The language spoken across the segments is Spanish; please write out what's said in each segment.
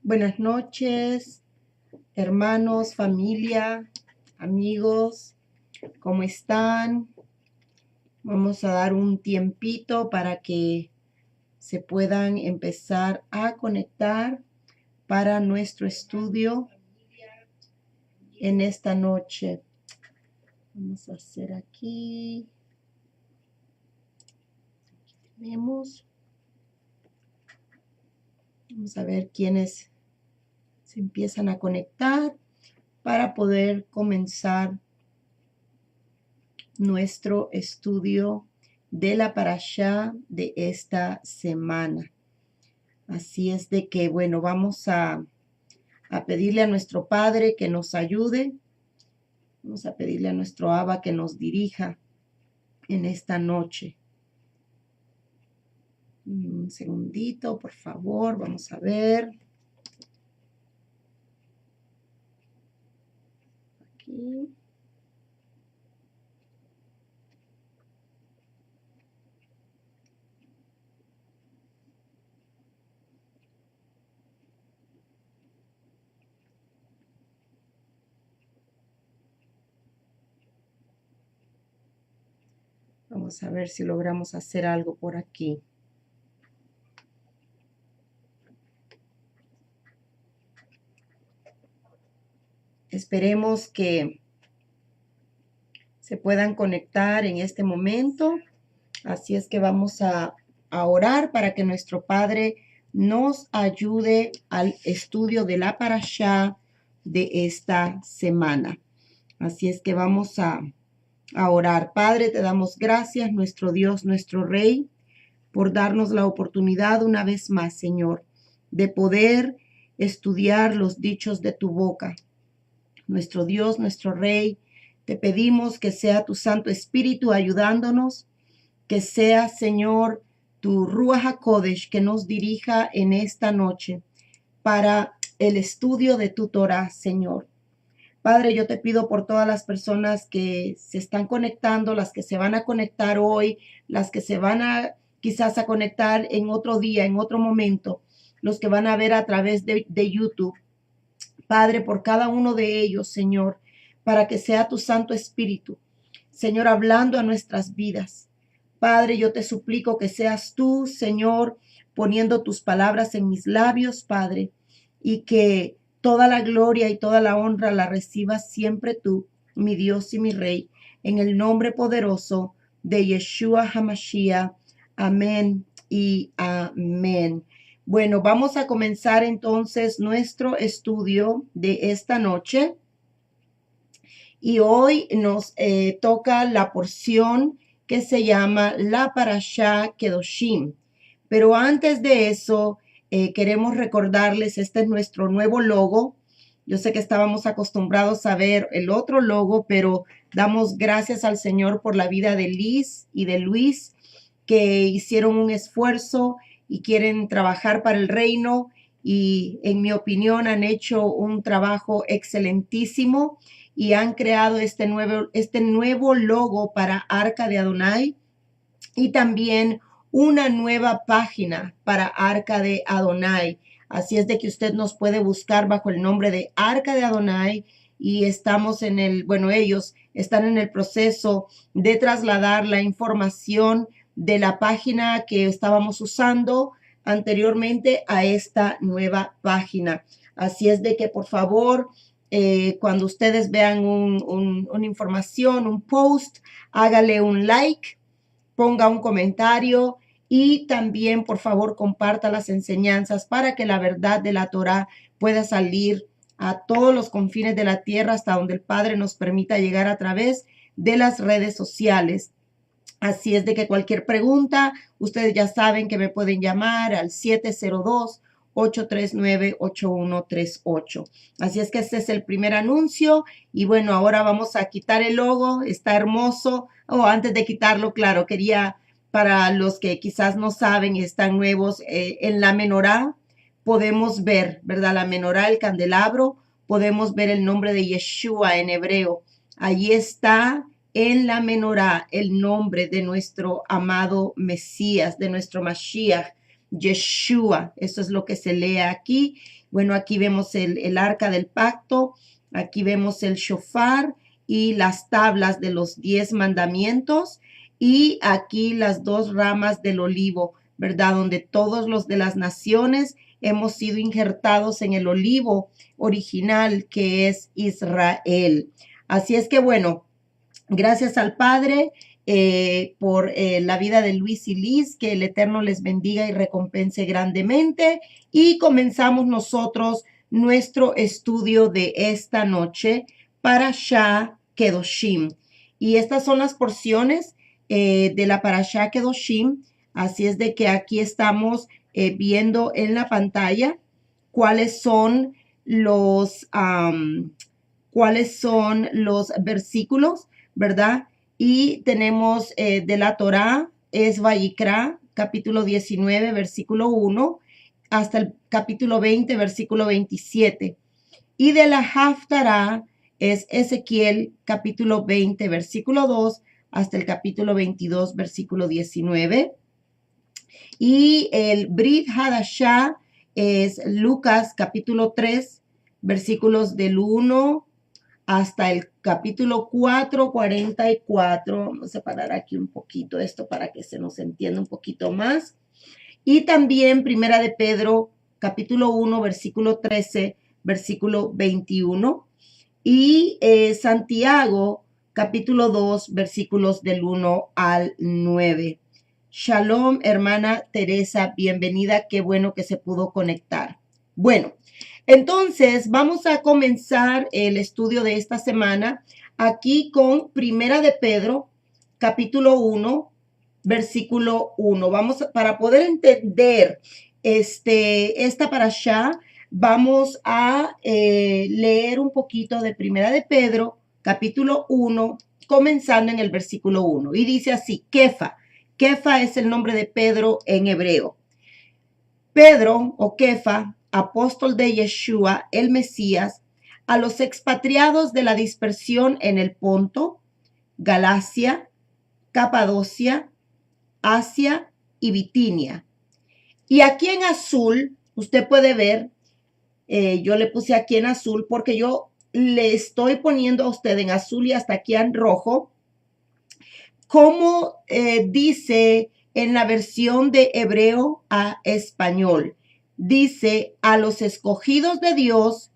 Buenas noches, hermanos, familia, amigos, ¿cómo están? Vamos a dar un tiempito para que se puedan empezar a conectar para nuestro estudio en esta noche. Vamos a hacer aquí. Tenemos. Vamos a ver quiénes se empiezan a conectar para poder comenzar nuestro estudio de la parashá de esta semana. Así es de que, bueno, vamos a pedirle a nuestro Padre que nos ayude. Vamos a pedirle a nuestro Abba que nos dirija en esta noche. Un segundito, por favor, vamos a ver. Aquí. Vamos a ver si logramos hacer algo por aquí. Esperemos que se puedan conectar en este momento. Así es que vamos a orar para que nuestro Padre nos ayude al estudio de la parashá de esta semana. Así es que vamos a orar. Padre, te damos gracias, nuestro Dios, nuestro Rey, por darnos la oportunidad una vez más, Señor, de poder estudiar los dichos de tu boca. Nuestro Dios, nuestro Rey, te pedimos que sea tu Santo Espíritu ayudándonos, que sea, Señor, tu Ruach HaKodesh que nos dirija en esta noche para el estudio de tu Torah, Señor. Padre, yo te pido por todas las personas que se están conectando, las que se van a conectar hoy, las que se van a quizás a conectar en otro día, en otro momento, los que van a ver a través de YouTube. Padre, por cada uno de ellos, Señor, para que sea tu Santo Espíritu, Señor, hablando a nuestras vidas. Padre, yo te suplico que seas tú, Señor, poniendo tus palabras en mis labios, Padre, y que toda la gloria y toda la honra la recibas siempre tú, mi Dios y mi Rey, en el nombre poderoso de Yeshua HaMashiach. Amén y amén. Bueno, vamos a comenzar entonces nuestro estudio de esta noche. Y hoy nos toca la porción que se llama la Parashá Kedoshim. Pero antes de eso, queremos recordarles, este es nuestro nuevo logo. Yo sé que estábamos acostumbrados a ver el otro logo, pero damos gracias al Señor por la vida de Liz y de Luis, que hicieron un esfuerzo y quieren trabajar para el reino. Y en mi opinión han hecho un trabajo excelentísimo y han creado este nuevo logo para Arca de Adonai y también una nueva página para Arca de Adonai. Así es de que usted nos puede buscar bajo el nombre de Arca de Adonai y estamos ellos están en el proceso de trasladar la información de la página que estábamos usando anteriormente a esta nueva página. Así es de que por favor, cuando ustedes vean una información, un post, hágale un like, ponga un comentario y también, por favor, comparta las enseñanzas para que la verdad de la Torá pueda salir a todos los confines de la tierra hasta donde el Padre nos permita llegar a través de las redes sociales. Así es de que cualquier pregunta, ustedes ya saben que me pueden llamar al 702-839-8138. Así es que este es el primer anuncio y bueno, ahora vamos a quitar el logo, está hermoso. Antes de quitarlo, claro, quería para los que quizás no saben y están nuevos, en la menorá podemos ver, ¿verdad? La menorá, el candelabro, podemos ver el nombre de Yeshua en hebreo. Allí está en la menorá el nombre de nuestro amado Mesías, de nuestro Mashiach, Yeshua. Eso es lo que se lee aquí. Bueno, aquí vemos el arca del pacto, aquí vemos el shofar y las tablas de los 10 mandamientos y aquí las 2 ramas del olivo, ¿verdad? Donde todos los de las naciones hemos sido injertados en el olivo original que es Israel. Así es que bueno, gracias al Padre por la vida de Luis y Liz, que el Eterno les bendiga y recompense grandemente. Y comenzamos nosotros nuestro estudio de esta noche, Parashá Kedoshim. Y estas son las porciones de la Parashá Kedoshim. Así es de que aquí estamos viendo en la pantalla cuáles son los versículos, ¿verdad? Y tenemos de la Torá, es Vayikra, capítulo 19, versículo 1, hasta el capítulo 20, versículo 27. Y de la Haftará es Ezequiel, capítulo 20, versículo 2, hasta el capítulo 22, versículo 19. Y el Brit Hadashah es Lucas, capítulo 3, versículos del 1 hasta el capítulo 4, 44. Vamos a separar aquí un poquito esto para que se nos entienda un poquito más. Y también Primera de Pedro, capítulo 1, versículo 13, versículo 21. Y Santiago, capítulo 2, versículos del 1 al 9. Shalom, hermana Teresa, bienvenida. Qué bueno que se pudo conectar. Bueno, entonces vamos a comenzar el estudio de esta semana aquí con Primera de Pedro, capítulo 1, versículo 1. Para poder entender esta parashá, vamos a leer un poquito de Primera de Pedro, capítulo 1, comenzando en el versículo 1. Y dice así, Kefa. Kefa es el nombre de Pedro en hebreo. Pedro o Kefa, apóstol de Yeshua, el Mesías, a los expatriados de la dispersión en el Ponto, Galacia, Capadocia, Asia y Bitinia. Y aquí en azul, usted puede ver, yo le puse aquí en azul porque yo le estoy poniendo a usted en azul y hasta aquí en rojo, como dice en la versión de hebreo a español. Dice, a los escogidos de Dios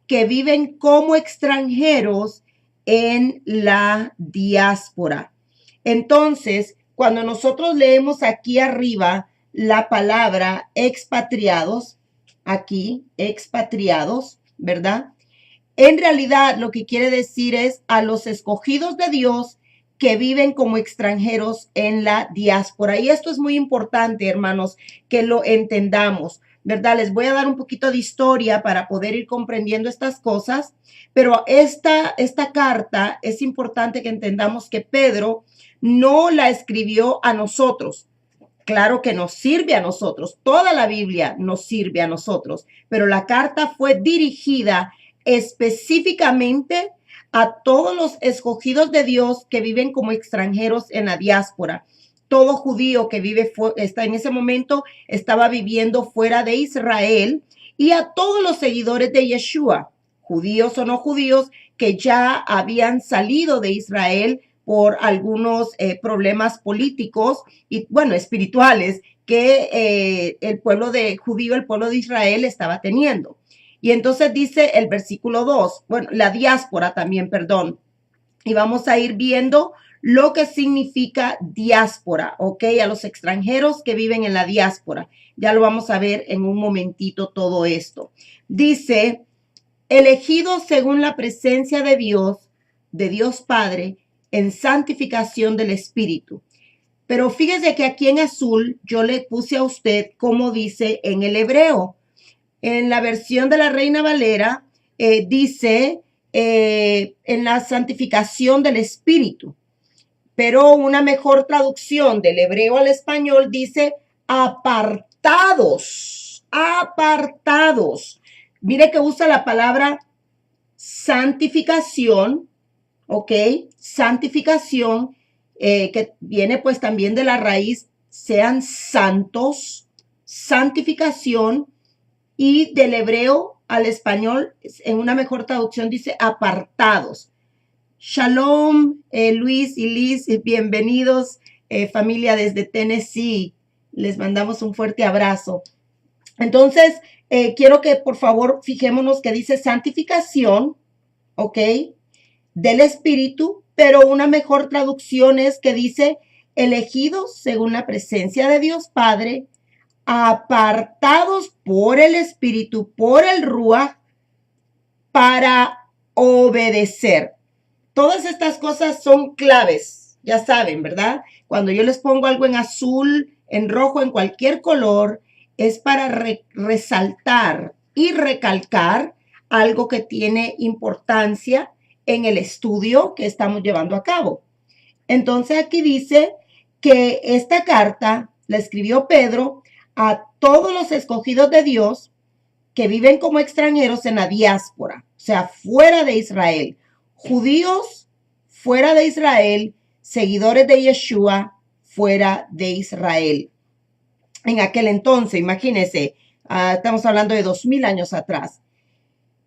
que viven como extranjeros en la diáspora. Entonces, cuando nosotros leemos aquí arriba la palabra expatriados, aquí, expatriados, ¿verdad? En realidad lo que quiere decir es a los escogidos de Dios que viven como extranjeros en la diáspora. Y esto es muy importante, hermanos, que lo entendamos, ¿verdad? Les voy a dar un poquito de historia para poder ir comprendiendo estas cosas, pero esta carta es importante que entendamos que Pedro no la escribió a nosotros. Claro que nos sirve a nosotros, toda la Biblia nos sirve a nosotros, pero la carta fue dirigida específicamente a todos los escogidos de Dios que viven como extranjeros en la diáspora. Todo judío que está en ese momento estaba viviendo fuera de Israel y a todos los seguidores de Yeshua, judíos o no judíos, que ya habían salido de Israel por algunos problemas políticos y, bueno, espirituales que el pueblo de judío, el pueblo de Israel estaba teniendo. Y entonces dice el versículo 2, bueno, la diáspora también, perdón. Y vamos a ir viendo lo que significa diáspora, ¿ok? A los extranjeros que viven en la diáspora. Ya lo vamos a ver en un momentito todo esto. Dice, elegidos según la presencia de Dios Padre, en santificación del Espíritu. Pero fíjese que aquí en azul yo le puse a usted como dice en el hebreo. En la versión de la Reina Valera dice en la santificación del Espíritu. Pero una mejor traducción del hebreo al español dice apartados, apartados. Mire que usa la palabra santificación, ¿ok? Santificación, que viene pues también de la raíz, sean santos, santificación, y del hebreo al español, en una mejor traducción dice apartados. Shalom, Luis y Liz, bienvenidos, familia desde Tennessee. Les mandamos un fuerte abrazo. Entonces, quiero que por favor fijémonos que dice santificación, ¿ok? Del Espíritu, pero una mejor traducción es que dice elegidos según la presencia de Dios Padre, apartados por el Espíritu, por el Ruach, para obedecer. Todas estas cosas son claves, ya saben, ¿verdad? Cuando yo les pongo algo en azul, en rojo, en cualquier color, es para resaltar y recalcar algo que tiene importancia en el estudio que estamos llevando a cabo. Entonces aquí dice que esta carta la escribió Pedro a todos los escogidos de Dios que viven como extranjeros en la diáspora, o sea, fuera de Israel, judíos fuera de Israel, seguidores de Yeshua fuera de Israel. En aquel entonces, imagínense, estamos hablando de 2000 años atrás.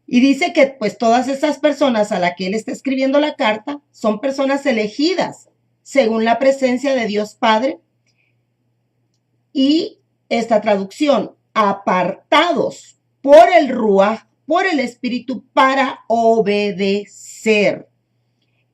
Y dice que pues todas esas personas a las que él está escribiendo la carta son personas elegidas según la presencia de Dios Padre. Y esta traducción, apartados por el Ruach, por el Espíritu, para obedecer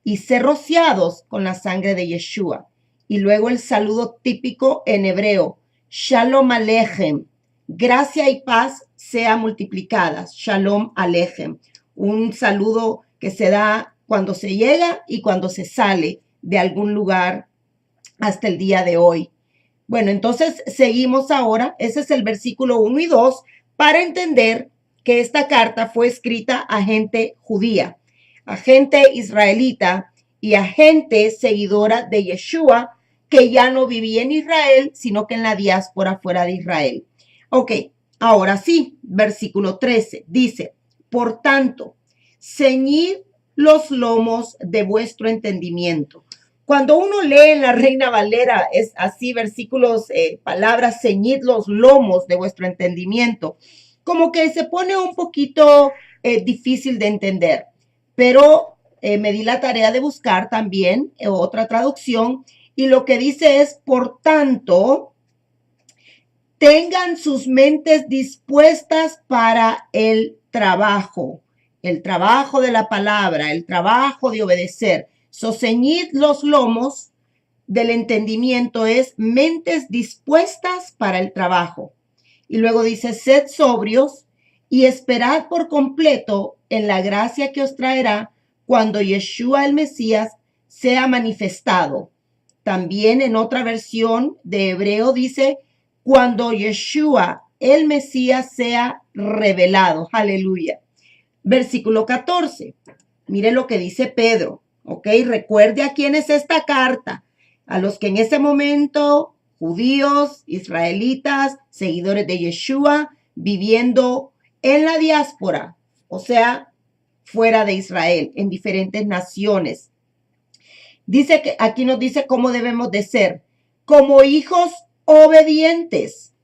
y ser rociados con la sangre de Yeshua. Y luego el saludo típico en hebreo, Shalom Aleichem, gracia y paz sea multiplicadas, Shalom Aleichem, un saludo que se da cuando se llega y cuando se sale de algún lugar hasta el día de hoy. Bueno, entonces seguimos ahora, ese es el versículo 1 y 2, para entender que esta carta fue escrita a gente judía, a gente israelita y a gente seguidora de Yeshua que ya no vivía en Israel, sino que en la diáspora fuera de Israel. Ok, ahora sí, versículo 13 dice, por tanto, ceñid los lomos de vuestro entendimiento. Cuando uno lee en la Reina Valera, es así, versículos, palabras, ceñid los lomos de vuestro entendimiento, como que se pone un poquito difícil de entender, pero me di la tarea de buscar también otra traducción y lo que dice es, por tanto, tengan sus mentes dispuestas para el trabajo de la palabra, el trabajo de obedecer. Ceñid los lomos del entendimiento es mentes dispuestas para el trabajo. Y luego dice, sed sobrios y esperad por completo en la gracia que os traerá cuando Yeshua el Mesías sea manifestado. También en otra versión de hebreo dice, cuando Yeshua el Mesías sea revelado. Aleluya. Versículo 14. Mire lo que dice Pedro. Ok, recuerde a quién es esta carta. A los que en ese momento, judíos, israelitas, seguidores de Yeshua, viviendo en la diáspora, o sea, fuera de Israel, en diferentes naciones. Dice que aquí nos dice cómo debemos de ser, como hijos obedientes.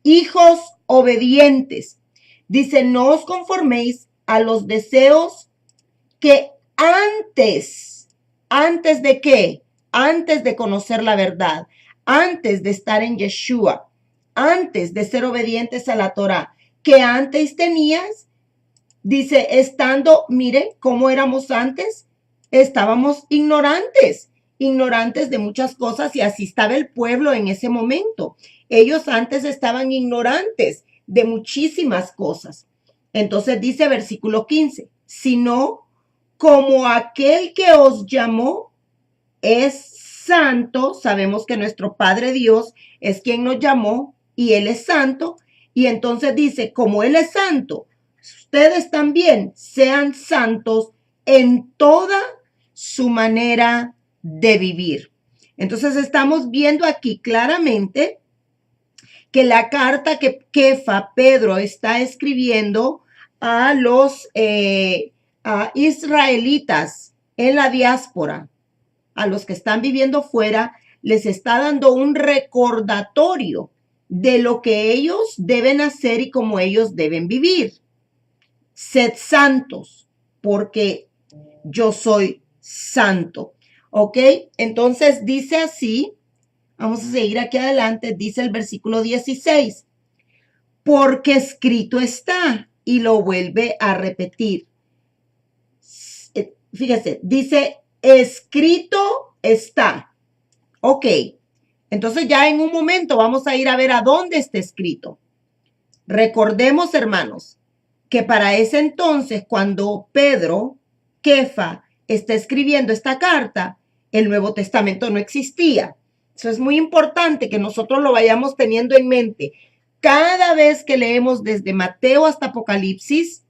Hijos obedientes. Dice, no os conforméis a los deseos que antes de qué? Antes de conocer la verdad, antes de estar en Yeshua, antes de ser obedientes a la Torah, que antes tenías, dice, estando, mire cómo éramos antes, estábamos ignorantes de muchas cosas y así estaba el pueblo en ese momento. Ellos antes estaban ignorantes de muchísimas cosas. Entonces dice versículo 15, sino como aquel que os llamó es santo, sabemos que nuestro Padre Dios es quien nos llamó y Él es santo, y entonces dice, como Él es santo, ustedes también sean santos en toda su manera de vivir. Entonces estamos viendo aquí claramente que la carta que Pedro está escribiendo a los a israelitas en la diáspora, a los que están viviendo fuera, les está dando un recordatorio de lo que ellos deben hacer y cómo ellos deben vivir. Sed santos, porque yo soy santo. ¿Ok? Entonces dice así, vamos a seguir aquí adelante, dice el versículo 16, porque escrito está, y lo vuelve a repetir. Fíjese, dice, escrito está. Ok, entonces ya en un momento vamos a ir a ver a dónde está escrito. Recordemos, hermanos, que para ese entonces, cuando Pedro, Kefa, está escribiendo esta carta, el Nuevo Testamento no existía. Eso es muy importante que nosotros lo vayamos teniendo en mente. Cada vez que leemos desde Mateo hasta Apocalipsis,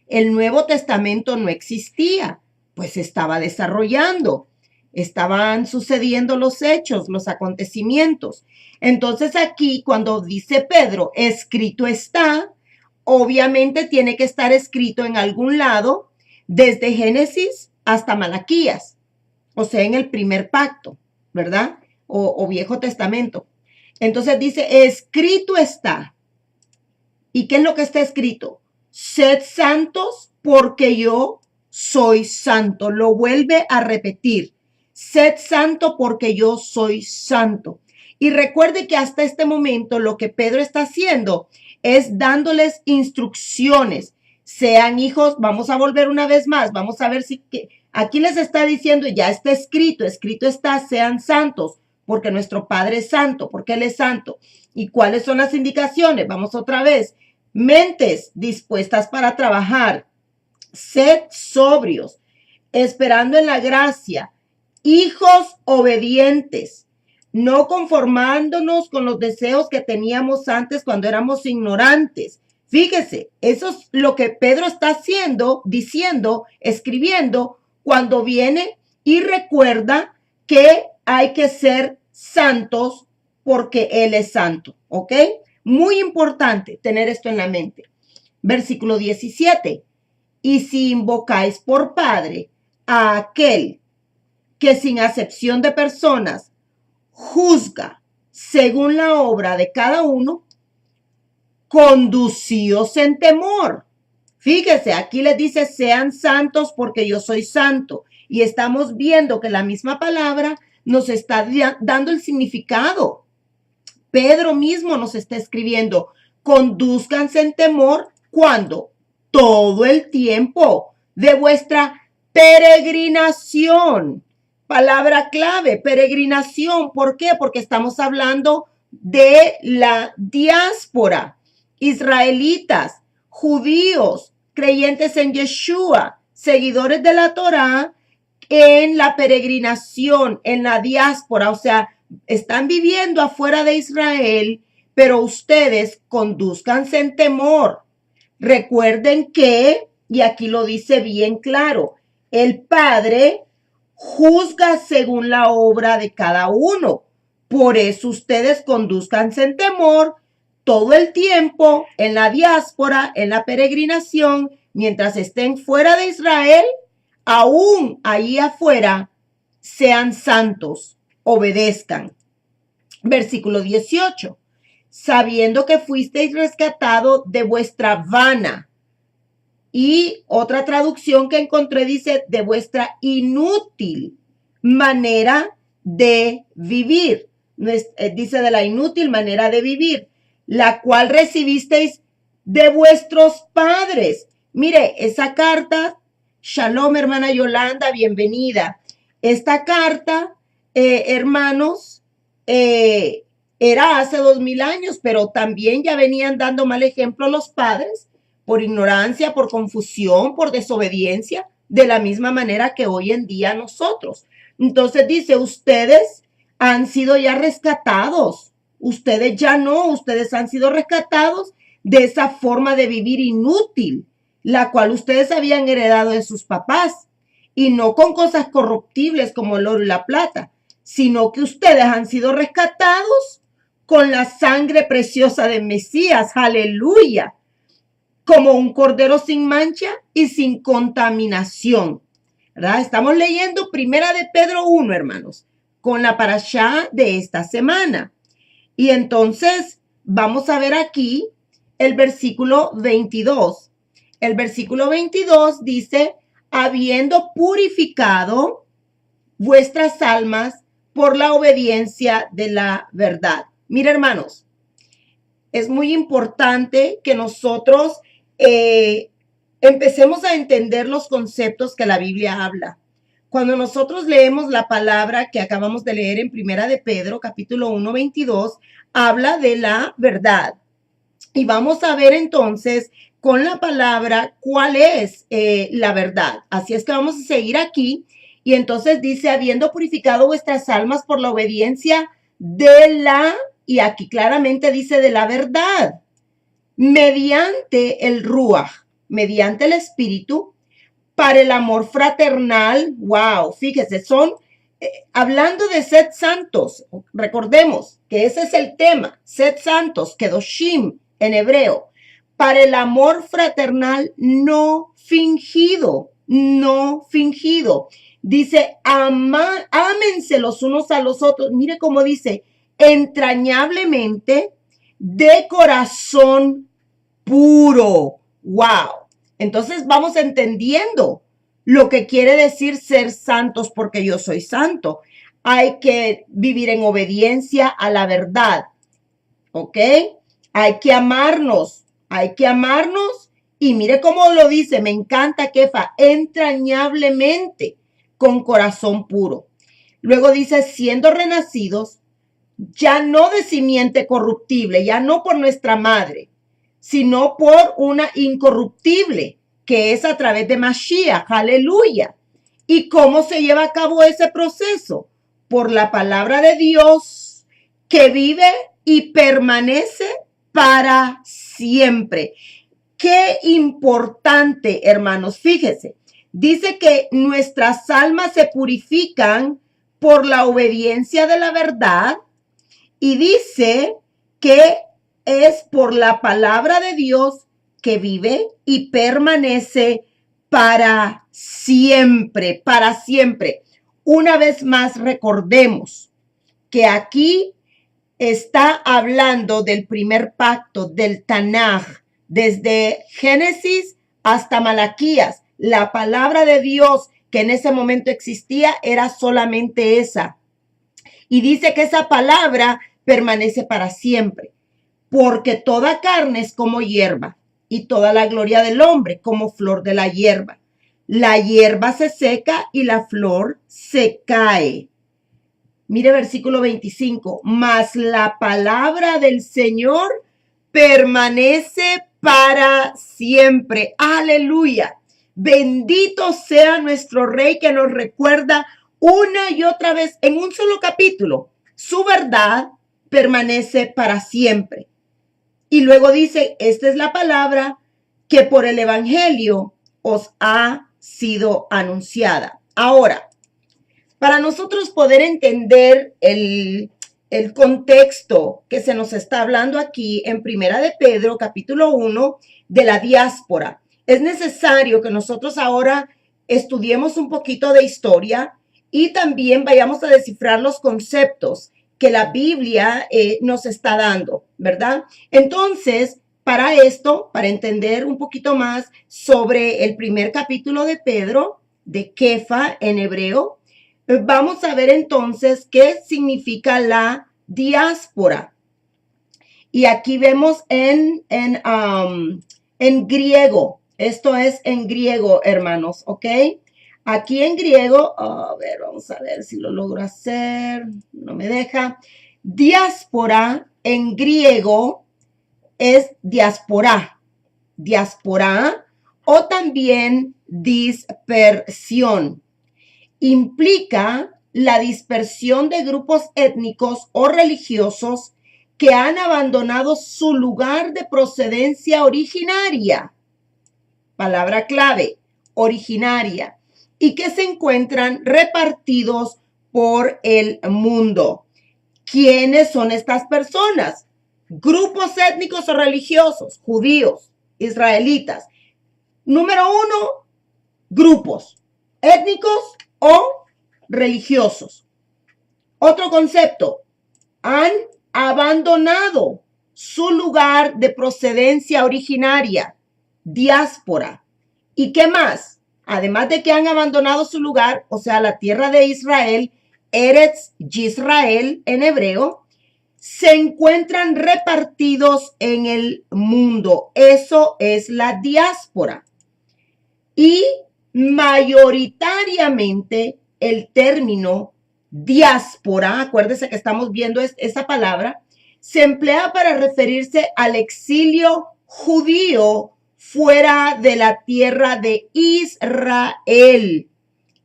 el Nuevo Testamento no existía, pues se estaba desarrollando. Estaban sucediendo los hechos, los acontecimientos. Entonces aquí, cuando dice Pedro, escrito está, obviamente tiene que estar escrito en algún lado, desde Génesis hasta Malaquías, o sea, en el primer pacto, ¿verdad? O Viejo Testamento. Entonces dice, escrito está. ¿Y qué es lo que está escrito? Sed santos porque yo soy santo. Lo vuelve a repetir. Sed santo porque yo soy santo. Y recuerde que hasta este momento lo que Pedro está haciendo es dándoles instrucciones. Sean hijos, vamos a volver una vez más, vamos a ver si aquí les está diciendo, ya está escrito, escrito está, sean santos, porque nuestro Padre es santo, porque Él es santo. ¿Y cuáles son las indicaciones? Vamos otra vez. Mentes dispuestas para trabajar. Sed sobrios, esperando en la gracia. Hijos obedientes, no conformándonos con los deseos que teníamos antes cuando éramos ignorantes. Fíjese, eso es lo que Pedro está haciendo, diciendo, escribiendo, cuando viene y recuerda que hay que ser santos porque Él es santo, ¿ok? Muy importante tener esto en la mente. Versículo 17. Y si invocáis por Padre a aquel que sin acepción de personas juzga según la obra de cada uno, conducíos en temor. Fíjese, aquí les dice, sean santos porque yo soy santo. Y estamos viendo que la misma palabra nos está dando el significado. Pedro mismo nos está escribiendo, condúzcanse en temor cuando todo el tiempo de vuestra peregrinación. Palabra clave, peregrinación. ¿Por qué? Porque estamos hablando de la diáspora, israelitas, judíos, creyentes en Yeshua, seguidores de la Torá, en la peregrinación, en la diáspora, o sea, están viviendo afuera de Israel, pero ustedes condúzcanse en temor. Recuerden que, y aquí lo dice bien claro, el Padre juzga según la obra de cada uno. Por eso ustedes condúzcanse en temor todo el tiempo en la diáspora, en la peregrinación, mientras estén fuera de Israel, aún ahí afuera, sean santos, obedezcan. Versículo 18. Sabiendo que fuisteis rescatado de vuestra vana. Y otra traducción que encontré dice de vuestra inútil manera de vivir. Dice de la inútil manera de vivir, la cual recibisteis de vuestros padres. Mire, esa carta, Shalom, hermana Yolanda, bienvenida. Esta carta, hermanos, era hace 2000 años, pero también ya venían dando mal ejemplo los padres por ignorancia, por confusión, por desobediencia, de la misma manera que hoy en día nosotros. Entonces dice, ustedes han sido ya rescatados, ustedes ya no, ustedes han sido rescatados de esa forma de vivir inútil, la cual ustedes habían heredado de sus papás, y no con cosas corruptibles como el oro y la plata, sino que ustedes han sido rescatados con la sangre preciosa de Mesías, aleluya, como un cordero sin mancha y sin contaminación, ¿verdad? Estamos leyendo Primera de Pedro 1, hermanos, con la parashá de esta semana. Y entonces vamos a ver aquí el versículo 22. El versículo 22 dice, habiendo purificado vuestras almas por la obediencia de la verdad. Mira, hermanos, es muy importante que nosotros empecemos a entender los conceptos que la Biblia habla. Cuando nosotros leemos la palabra que acabamos de leer en Primera de Pedro, capítulo 1, 22, habla de la verdad. Y vamos a ver entonces con la palabra cuál es la verdad. Así es que vamos a seguir aquí. Y entonces dice, habiendo purificado vuestras almas por la obediencia de la, y aquí claramente dice de la verdad, mediante el Ruach, mediante el Espíritu, para el amor fraternal. Wow, fíjese, son hablando de sed santos. Recordemos que ese es el tema, sed santos, kedoshim en hebreo, para el amor fraternal no fingido, no fingido. Dice, ámense los unos a los otros. Mire cómo dice, entrañablemente, de corazón puro. Wow. Entonces vamos entendiendo lo que quiere decir ser santos, porque yo soy santo. Hay que vivir en obediencia a la verdad. ¿Ok? Hay que amarnos. Hay que amarnos. Y mire cómo lo dice. Me encanta, Kefa. Entrañablemente, con corazón puro. Luego dice, siendo renacidos, ya no de simiente corruptible, ya no por nuestra madre, sino por una incorruptible, que es a través de Mashiach. Aleluya. ¿Y cómo se lleva a cabo ese proceso? Por la palabra de Dios, que vive y permanece para siempre. Qué importante, hermanos. Fíjese, dice que nuestras almas se purifican por la obediencia de la verdad, y dice que es por la palabra de Dios que vive y permanece para siempre, para siempre. Una vez más, recordemos que aquí está hablando del primer pacto, del Tanaj, desde Génesis hasta Malaquías. La palabra de Dios que en ese momento existía era solamente esa. Y dice que esa palabra permanece para siempre, porque toda carne es como hierba y toda la gloria del hombre como flor de la hierba. La hierba se seca y la flor se cae. Mire versículo 25, mas la palabra del Señor permanece para siempre. Aleluya. Bendito sea nuestro Rey que nos recuerda una y otra vez en un solo capítulo. Su verdad permanece para siempre. Y luego dice, esta es la palabra que por el evangelio os ha sido anunciada. Ahora, para nosotros poder entender el contexto que se nos está hablando aquí en Primera de Pedro, capítulo 1, de la diáspora, es necesario que nosotros ahora estudiemos un poquito de historia y también vayamos a descifrar los conceptos que la Biblia nos está dando, ¿verdad? Entonces, para esto, para entender un poquito más sobre el primer capítulo de Pedro, de Kefa en hebreo, vamos a ver entonces qué significa la diáspora. Y aquí vemos en griego. Esto es en griego, hermanos, ¿ok? Aquí en griego, a ver, vamos a ver si lo logro hacer. No me deja. Diáspora en griego es diáspora. Diáspora o también dispersión. Implica la dispersión de grupos étnicos o religiosos que han abandonado su lugar de procedencia originaria. Palabra clave, originaria, y que se encuentran repartidos por el mundo. ¿Quiénes son estas personas? Grupos étnicos o religiosos, judíos, israelitas. Número 1, grupos étnicos o religiosos. Otro concepto, han abandonado su lugar de procedencia originaria, diáspora. ¿Y qué más? Además de que han abandonado su lugar, o sea, la tierra de Israel, Eretz Yisrael en hebreo, se encuentran repartidos en el mundo. Eso es la diáspora. Y mayoritariamente el término diáspora, acuérdense que estamos viendo esa palabra, se emplea para referirse al exilio judío fuera de la tierra de Israel.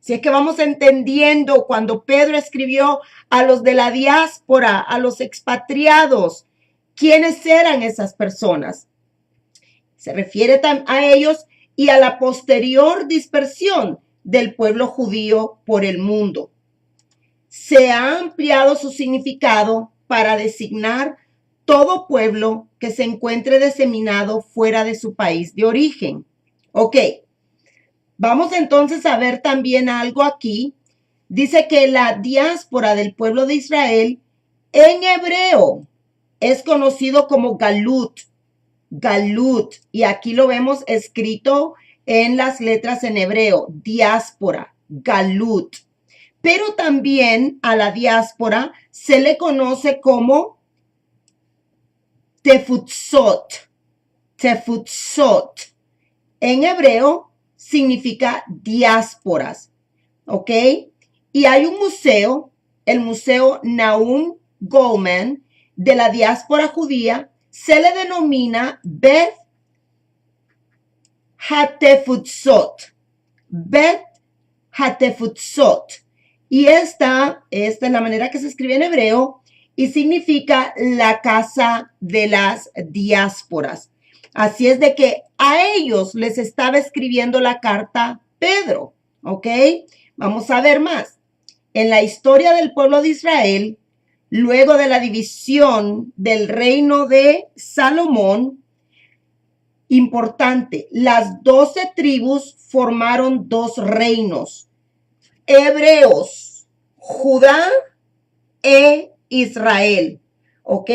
Si es que vamos entendiendo cuando Pedro escribió a los de la diáspora, a los expatriados, ¿quiénes eran esas personas? Se refiere a ellos y a la posterior dispersión del pueblo judío por el mundo. Se ha ampliado su significado para designar todo pueblo que se encuentre diseminado fuera de su país de origen. Ok, vamos entonces a ver también algo aquí. Dice que la diáspora del pueblo de Israel en hebreo es conocido como Galut. Galut, y aquí lo vemos escrito en las letras en hebreo, diáspora, Galut. Pero también a la diáspora se le conoce como Tefutzot. Tefutzot. En hebreo significa diásporas, ¿ok? Y hay un museo, el Museo Nahum Goldman, de la diáspora judía, se le denomina Bet Hatefutzot. Bet Hatefutzot. Y esta es la manera que se escribe en hebreo y significa la casa de las diásporas. Así es de que a ellos les estaba escribiendo la carta Pedro, ¿ok? Vamos a ver más. En la historia del pueblo de Israel, luego de la división del reino de Salomón, importante, las 12 tribus formaron 2 reinos, hebreos, Judá e Israel, ¿ok?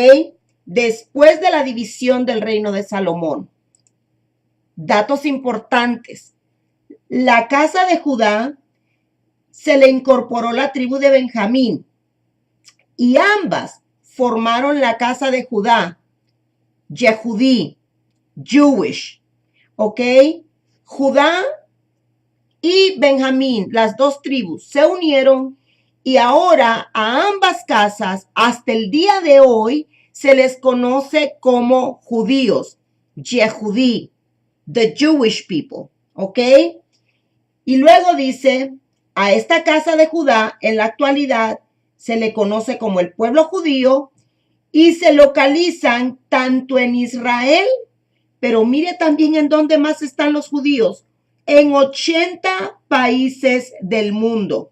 Después de la división del reino de Salomón. Datos importantes. La casa de Judá se le incorporó la tribu de Benjamín y ambas formaron la casa de Judá, Yehudí, Jewish, ¿ok? Judá y Benjamín, las 2 tribus, se unieron y ahora a ambas casas, hasta el día de hoy, se les conoce como judíos, Yehudí, the Jewish people, ¿ok? Y luego dice, a esta casa de Judá, en la actualidad, se le conoce como el pueblo judío y se localizan tanto en Israel, pero mire también en dónde más están los judíos, en 80 países del mundo.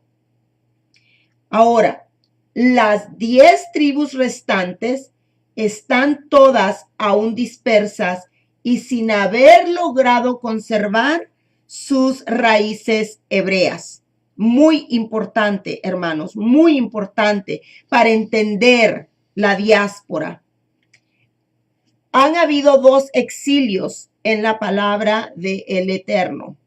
Ahora, las 10 tribus restantes están todas aún dispersas y sin haber logrado conservar sus raíces hebreas. Muy importante, hermanos, muy importante para entender la diáspora. Han habido 2 exilios en la palabra del Eterno.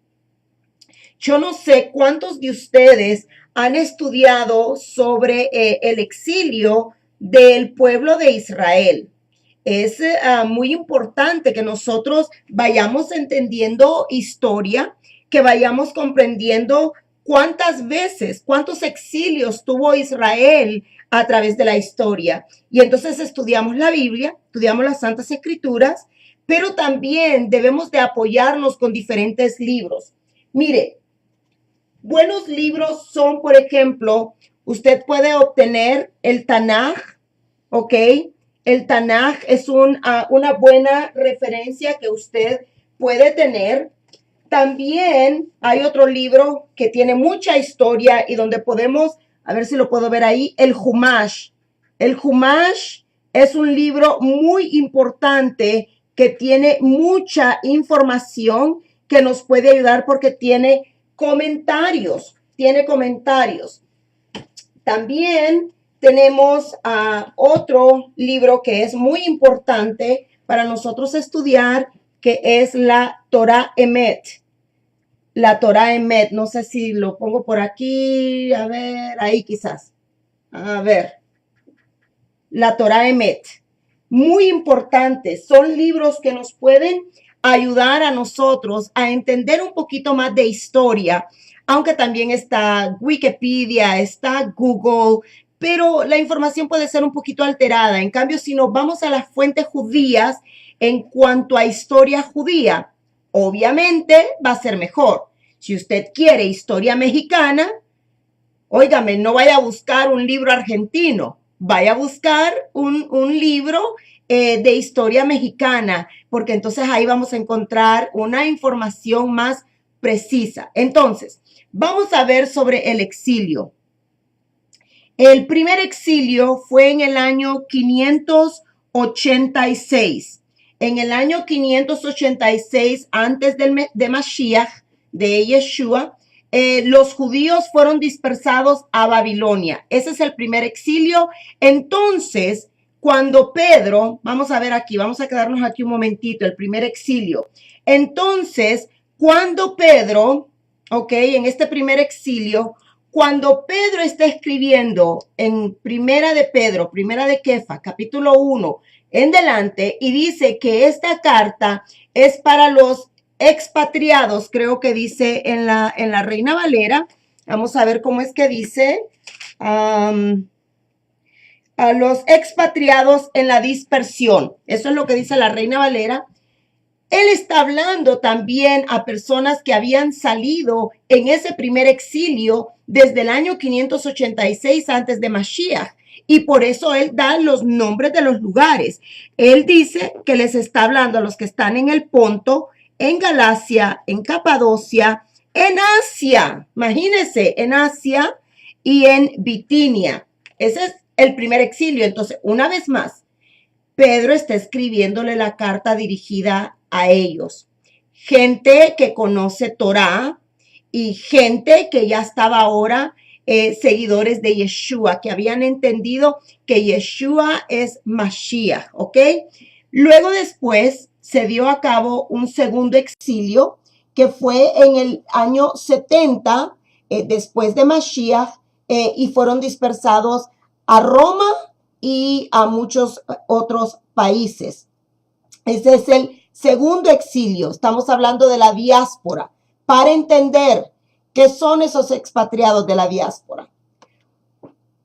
Yo no sé cuántos de ustedes han estudiado sobre el exilio del pueblo de Israel. Es muy importante que nosotros vayamos entendiendo historia, que vayamos comprendiendo cuántas veces, cuántos exilios tuvo Israel a través de la historia. Y entonces estudiamos la Biblia, estudiamos las Santas Escrituras, pero también debemos de apoyarnos con diferentes libros. Mire, buenos libros son, por ejemplo, usted puede obtener el Tanaj, ¿ok? El Tanaj es una buena referencia que usted puede tener. También hay otro libro que tiene mucha historia y donde podemos, a ver si lo puedo ver ahí, el Humash. El Humash es un libro muy importante que tiene mucha información que nos puede ayudar porque tiene comentarios. También tenemos otro libro que es muy importante para nosotros estudiar, que es la Torah Emet. La Torah Emet, no sé si lo pongo por aquí, a ver, ahí quizás. A ver, la Torah Emet. Muy importante, son libros que nos pueden ayudar a nosotros a entender un poquito más de historia, aunque también está Wikipedia, está Google, pero la información puede ser un poquito alterada. En cambio, si nos vamos a las fuentes judías en cuanto a historia judía, obviamente va a ser mejor. Si usted quiere historia mexicana, óigame, no vaya a buscar un libro argentino, vaya a buscar un libro de historia mexicana, porque entonces ahí vamos a encontrar una información más precisa. Entonces, vamos a ver sobre el exilio. El primer exilio fue en el año 586. En el año 586, antes de Mashiach, de Yeshua, los judíos fueron dispersados a Babilonia. Ese es el primer exilio. Entonces, cuando Pedro, vamos a ver aquí, vamos a quedarnos aquí un momentito, el primer exilio. Entonces, cuando Pedro, ok, en este primer exilio, cuando Pedro está escribiendo en Primera de Pedro, Primera de Kefa, capítulo 1, en delante, y dice que esta carta es para los expatriados, creo que dice en la Reina Valera. Vamos a ver cómo es que dice. A los expatriados en la dispersión. Eso es lo que dice la Reina Valera. Él está hablando también a personas que habían salido en ese primer exilio desde el año 586 antes de Mashiach. Y por eso él da los nombres de los lugares. Él dice que les está hablando a los que están en el Ponto, en Galacia, en Capadocia, en Asia. Imagínense, en Asia y en Bitinia. Ese es el primer exilio. Entonces, una vez más, Pedro está escribiéndole la carta dirigida a ellos. Gente que conoce Torah y gente que ya estaba ahora seguidores de Yeshua, que habían entendido que Yeshua es Mashiach, ¿ok? Luego después se dio a cabo un segundo exilio que fue en el año 70 después de Mashiach y fueron dispersados a Roma y a muchos otros países. Ese es el segundo exilio. Estamos hablando de la diáspora. Para entender qué son esos expatriados de la diáspora.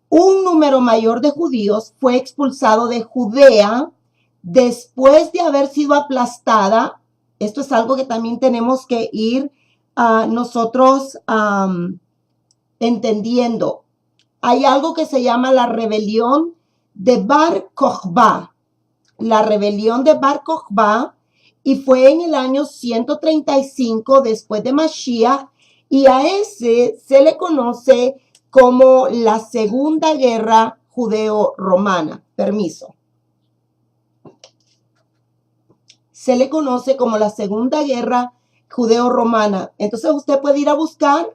Un número mayor de judíos fue expulsado de Judea después de haber sido aplastada. Esto es algo que también tenemos que ir nosotros entendiendo. Hay algo que se llama la rebelión de Bar Kokhba. La rebelión de Bar Kokhba, y fue en el año 135 después de Mashiach, y a ese se le conoce como la Segunda Guerra Judeo-Romana. Permiso. Se le conoce como la Segunda Guerra Judeo-Romana. Entonces usted puede ir a buscar,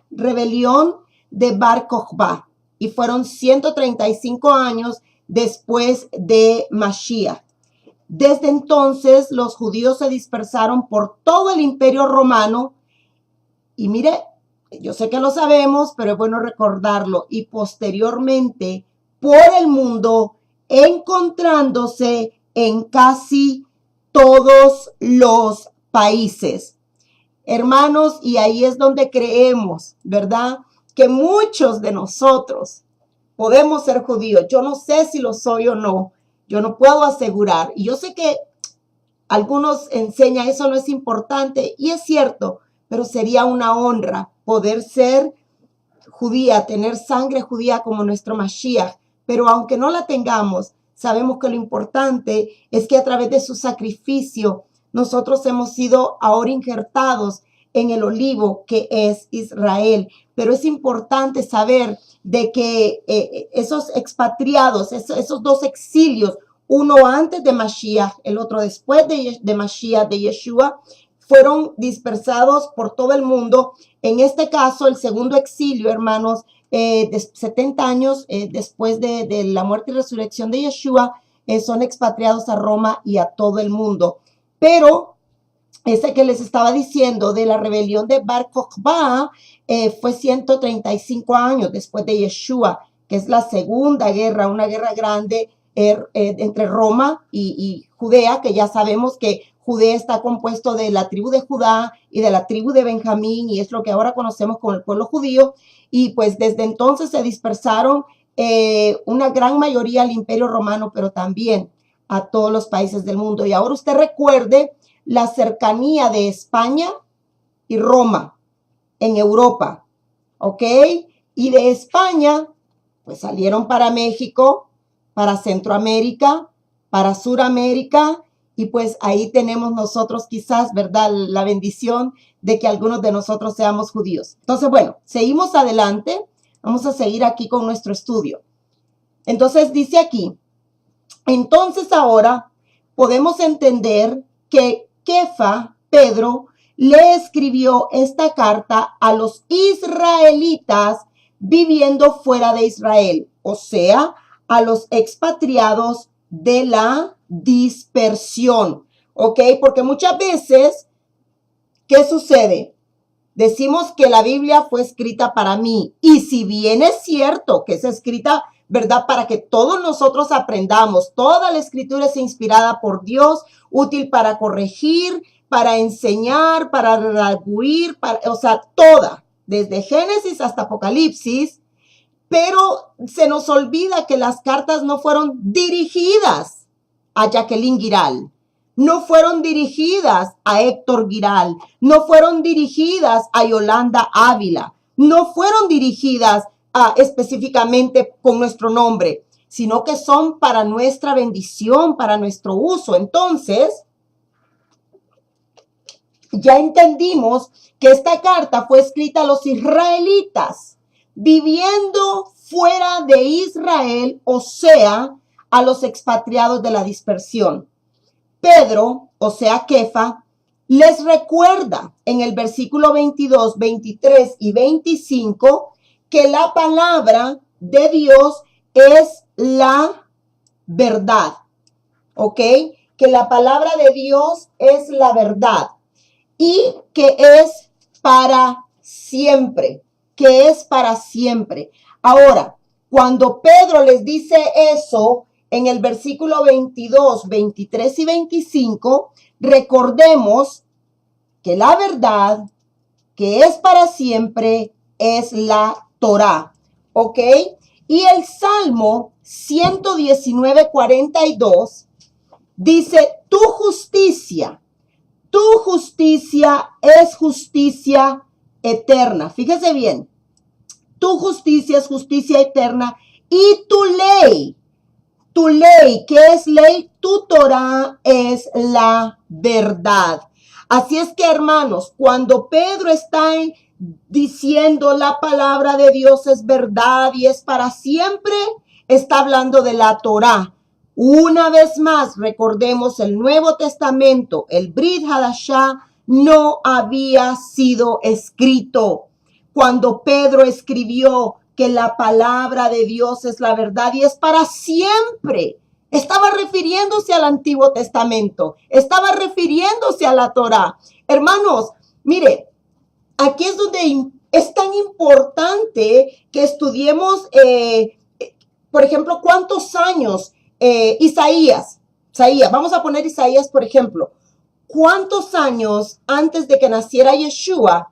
rebelión de Bar Kokhba, y fueron 135 años después de Mashiach. Desde entonces los judíos se dispersaron por todo el Imperio Romano y mire, yo sé que lo sabemos, pero es bueno recordarlo, y posteriormente por el mundo, encontrándose en casi todos los países. Hermanos, y ahí es donde creemos, ¿verdad?, que muchos de nosotros podemos ser judíos. Yo no sé si lo soy o no. Yo no puedo asegurar. Y yo sé que algunos enseñan eso no es importante. Y es cierto, pero sería una honra poder ser judía, tener sangre judía como nuestro Mashiach. Pero aunque no la tengamos, sabemos que lo importante es que a través de su sacrificio nosotros hemos sido ahora injertados en el olivo que es Israel. Pero es importante saber de que esos expatriados, esos dos exilios, uno antes de Mashiach, el otro después de Mashiach, de Yeshua, fueron dispersados por todo el mundo. En este caso, el segundo exilio, hermanos, de 70 años después de la muerte y resurrección de Yeshua, son expatriados a Roma y a todo el mundo. Pero ese que les estaba diciendo de la rebelión de Bar Kokhba fue 135 años después de Yeshua, que es la segunda guerra, una guerra grande entre Roma y Judea, que ya sabemos que Judea está compuesto de la tribu de Judá y de la tribu de Benjamín, y es lo que ahora conocemos como el pueblo judío. Y pues desde entonces se dispersaron una gran mayoría al Imperio Romano, pero también a todos los países del mundo. Y ahora usted recuerde la cercanía de España y Roma en Europa, ¿ok? Y de España, pues salieron para México, para Centroamérica, para Suramérica, y pues ahí tenemos nosotros quizás, ¿verdad?, la bendición de que algunos de nosotros seamos judíos. Entonces, bueno, seguimos adelante. Vamos a seguir aquí con nuestro estudio. Entonces dice aquí, entonces ahora podemos entender que Kefa, Pedro, le escribió esta carta a los israelitas viviendo fuera de Israel, o sea, a los expatriados de la dispersión, ¿ok? Porque muchas veces, ¿qué sucede? Decimos que la Biblia fue escrita para mí, y si bien es cierto que es escrita, ¿verdad?, para que todos nosotros aprendamos, toda la escritura es inspirada por Dios, útil para corregir, para enseñar, para redarguir, o sea, toda, desde Génesis hasta Apocalipsis. Pero se nos olvida que las cartas no fueron dirigidas a Jacqueline Giral, no fueron dirigidas a Héctor Giral, no fueron dirigidas a Yolanda Ávila, no fueron dirigidas específicamente con nuestro nombre, sino que son para nuestra bendición, para nuestro uso. Entonces, ya entendimos que esta carta fue escrita a los israelitas viviendo fuera de Israel, o sea, a los expatriados de la dispersión. Pedro, o sea, Kefa, les recuerda en el versículo 22, 23 y 25 que la palabra de Dios es la verdad, ¿ok? Que la palabra de Dios es la verdad y que es para siempre, que es para siempre. Ahora, cuando Pedro les dice eso en el versículo 22, 23 y 25, recordemos que la verdad que es para siempre es la Torá, ¿ok? Y el Salmo 119, 42 dice, tu justicia es justicia eterna. Fíjese bien, tu justicia es justicia eterna y tu ley, ¿qué es ley? Tu Torá es la verdad. Así es que, hermanos, cuando Pedro está diciendo la palabra de Dios es verdad y es para siempre, está hablando de la Torá. Una vez más, recordemos el Nuevo Testamento, el Brit Hadashah, no había sido escrito. Cuando Pedro escribió que la palabra de Dios es la verdad y es para siempre, estaba refiriéndose al Antiguo Testamento, estaba refiriéndose a la Torá. Hermanos, mire, aquí es donde es tan importante que estudiemos, por ejemplo, cuántos años Isaías, vamos a poner Isaías, por ejemplo, cuántos años antes de que naciera Yeshua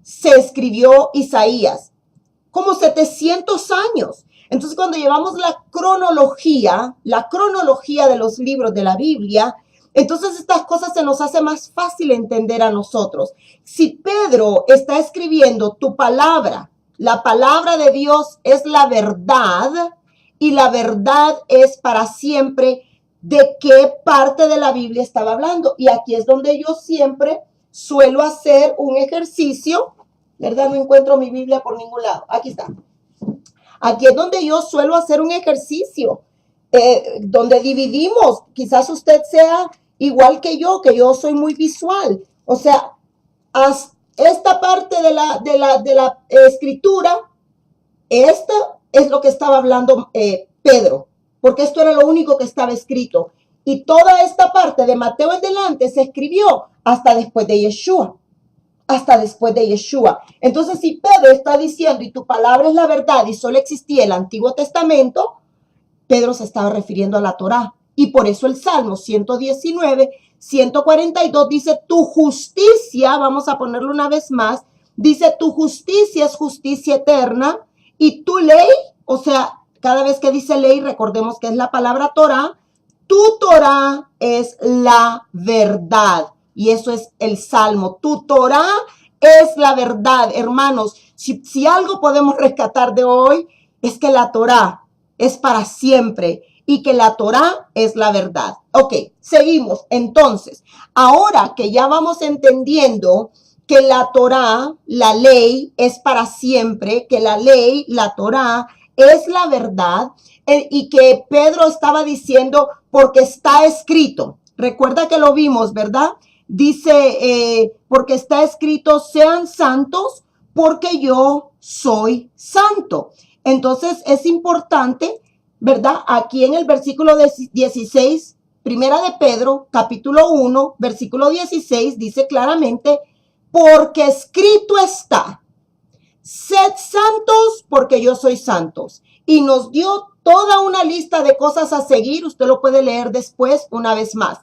se escribió Isaías, como 700 años. Entonces, cuando llevamos la cronología de los libros de la Biblia, entonces estas cosas se nos hace más fácil entender a nosotros. Si Pedro está escribiendo tu palabra, la palabra de Dios es la verdad y la verdad es para siempre, ¿de qué parte de la Biblia estaba hablando? Y aquí es donde yo siempre suelo hacer un ejercicio, ¿verdad? No encuentro mi Biblia por ningún lado. Aquí está. Aquí es donde yo suelo hacer un ejercicio, donde dividimos. Quizás usted sea igual que yo soy muy visual. O sea, esta parte de la escritura, esto es lo que estaba hablando Pedro, porque esto era lo único que estaba escrito. Y toda esta parte de Mateo en adelante se escribió hasta después de Yeshua. Hasta después de Yeshua. Entonces, si Pedro está diciendo, y tu palabra es la verdad, y solo existía el Antiguo Testamento, Pedro se estaba refiriendo a la Torá. Y por eso el Salmo 119, 142 dice, tu justicia, vamos a ponerlo una vez más, dice, tu justicia es justicia eterna, y tu ley, o sea, cada vez que dice ley, recordemos que es la palabra Torá, tu Torá es la verdad. Y eso es el Salmo. Tu Torá es la verdad, hermanos. Si algo podemos rescatar de hoy, es que la Torá es para siempre y que la Torá es la verdad. Ok, seguimos. Entonces, ahora que ya vamos entendiendo que la Torá, la ley, es para siempre, que la ley, la Torá, es la verdad, y que Pedro estaba diciendo, porque está escrito. Recuerda que lo vimos, ¿verdad? Dice, porque está escrito, sean santos, porque yo soy santo. Entonces es importante, ¿verdad? Aquí en el versículo 16, primera de Pedro, capítulo 1, versículo 16, dice claramente, porque escrito está, sed santos porque yo soy santos. Y nos dio toda una lista de cosas a seguir. Usted lo puede leer después una vez más.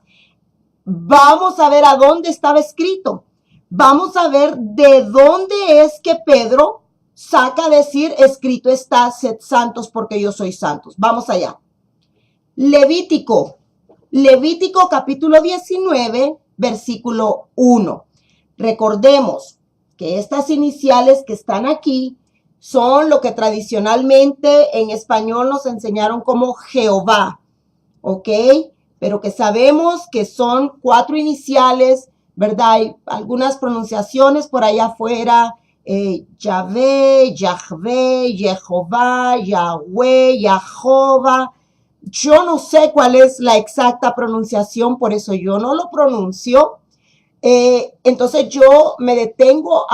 Vamos a ver a dónde estaba escrito. Vamos a ver de dónde es que Pedro saca a decir, escrito está, sed santos porque yo soy santos. Vamos allá. Levítico capítulo 19, versículo 1. Recordemos que estas iniciales que están aquí son lo que tradicionalmente en español nos enseñaron como Jehová, ¿ok? Pero que sabemos que son 4 iniciales, ¿verdad? Hay algunas pronunciaciones por allá afuera, Yahvé, Yahvé, Jehová, Yahweh, Jehová. Yo no sé cuál es la exacta pronunciación, por eso yo no lo pronuncio. Entonces yo me detengo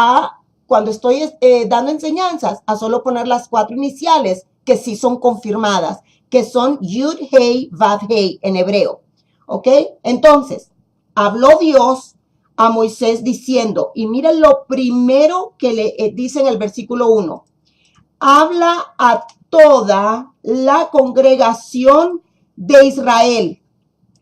cuando estoy dando enseñanzas, a solo poner las 4 iniciales que sí son confirmadas, que son Yud, Hei, Vav, Hei en hebreo. ¿Ok? Entonces, habló Dios a Moisés diciendo, y miren lo primero que le dice en el versículo 1, habla a toda la congregación de Israel.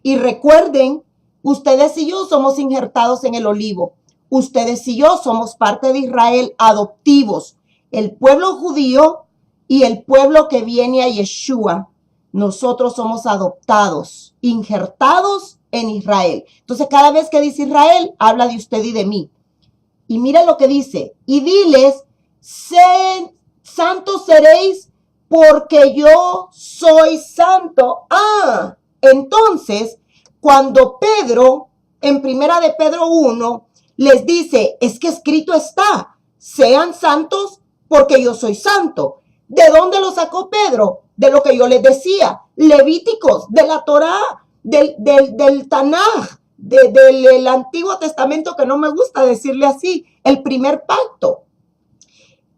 Y recuerden, ustedes y yo somos injertados en el olivo. Ustedes y yo somos parte de Israel, adoptivos. El pueblo judío y el pueblo que viene a Yeshua. Nosotros somos adoptados, injertados en Israel. Entonces, cada vez que dice Israel, habla de usted y de mí. Y mira lo que dice. Y diles, santos seréis porque yo soy santo. Entonces, cuando Pedro, en primera de Pedro 1, les dice, es que escrito está, sean santos porque yo soy santo. ¿De dónde lo sacó Pedro? De lo que yo les decía, Levíticos, de la Torá, del Tanaj, del Antiguo Testamento, que no me gusta decirle así, el primer pacto.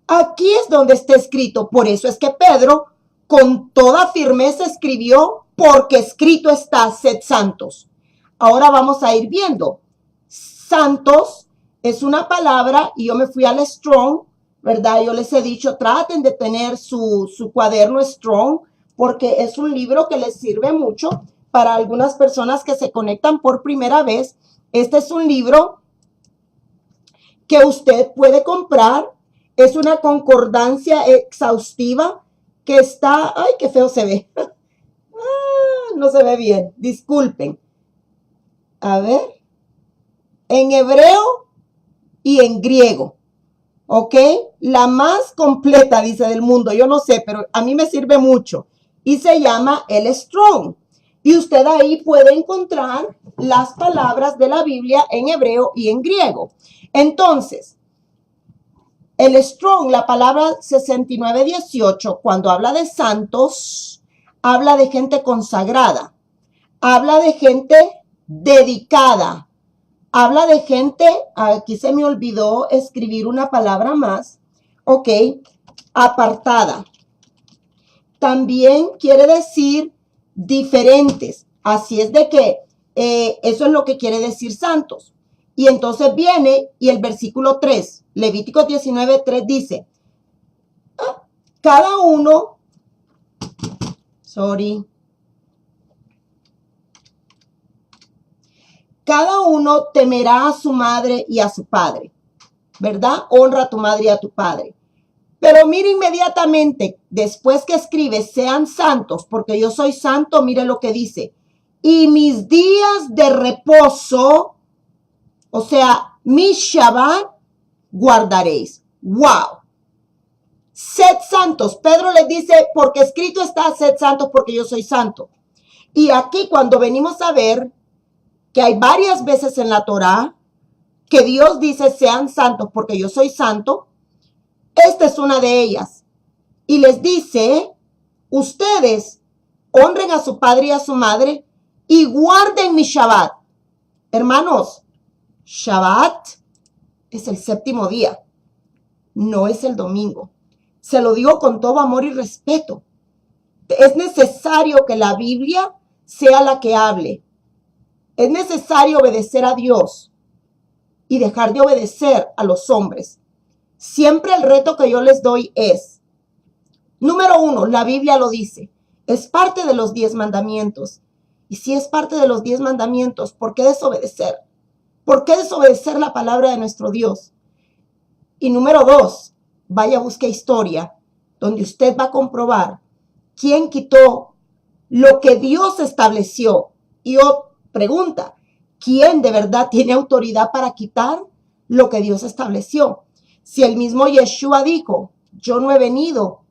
Aquí es donde está escrito. Por eso es que Pedro con toda firmeza escribió, porque escrito está, sed santos. Ahora vamos a ir viendo. Santos es una palabra, y yo me fui al Strong, ¿verdad? Yo les he dicho, traten de tener su cuaderno Strong, porque es un libro que les sirve mucho para algunas personas que se conectan por primera vez. Este es un libro que usted puede comprar. Es una concordancia exhaustiva que está, ay, qué feo se ve. No se ve bien, disculpen. A ver, en hebreo y en griego, ¿ok? La más completa, dice, del mundo, yo no sé, pero a mí me sirve mucho. Y se llama el Strong. Y usted ahí puede encontrar las palabras de la Biblia en hebreo y en griego. Entonces, el Strong, la palabra 6918, cuando habla de santos, habla de gente consagrada, habla de gente dedicada, habla de gente, aquí se me olvidó escribir una palabra más, ok, apartada. También quiere decir diferentes. Así es de que eso es lo que quiere decir santos. Y entonces viene y el versículo 3, Levítico 19:3 dice, cada uno, cada uno temerá a su madre y a su padre, ¿verdad? Honra a tu madre y a tu padre. Pero mire inmediatamente, después que escribe, sean santos, porque yo soy santo, mire lo que dice. Y mis días de reposo, o sea, mi Shabbat, guardaréis. ¡Wow! Sed santos. Pedro les dice, porque escrito está, sed santos, porque yo soy santo. Y aquí cuando venimos a ver que hay varias veces en la Torá que Dios dice, sean santos, porque yo soy santo, esta es una de ellas. Y les dice, ustedes honren a su padre y a su madre y guarden mi Shabbat. Hermanos, Shabbat es el séptimo día, no es el domingo. Se lo digo con todo amor y respeto. Es necesario que la Biblia sea la que hable. Es necesario obedecer a Dios y dejar de obedecer a los hombres. Siempre el reto que yo les doy es, número 1, la Biblia lo dice, es parte de los 10 mandamientos. Y si es parte de los 10 mandamientos, ¿por qué desobedecer? ¿Por qué desobedecer la palabra de nuestro Dios? Y número 2, vaya, busque historia, donde usted va a comprobar quién quitó lo que Dios estableció. Y pregunta, ¿quién de verdad tiene autoridad para quitar lo que Dios estableció? Si el mismo Yeshua dijo, yo no he venido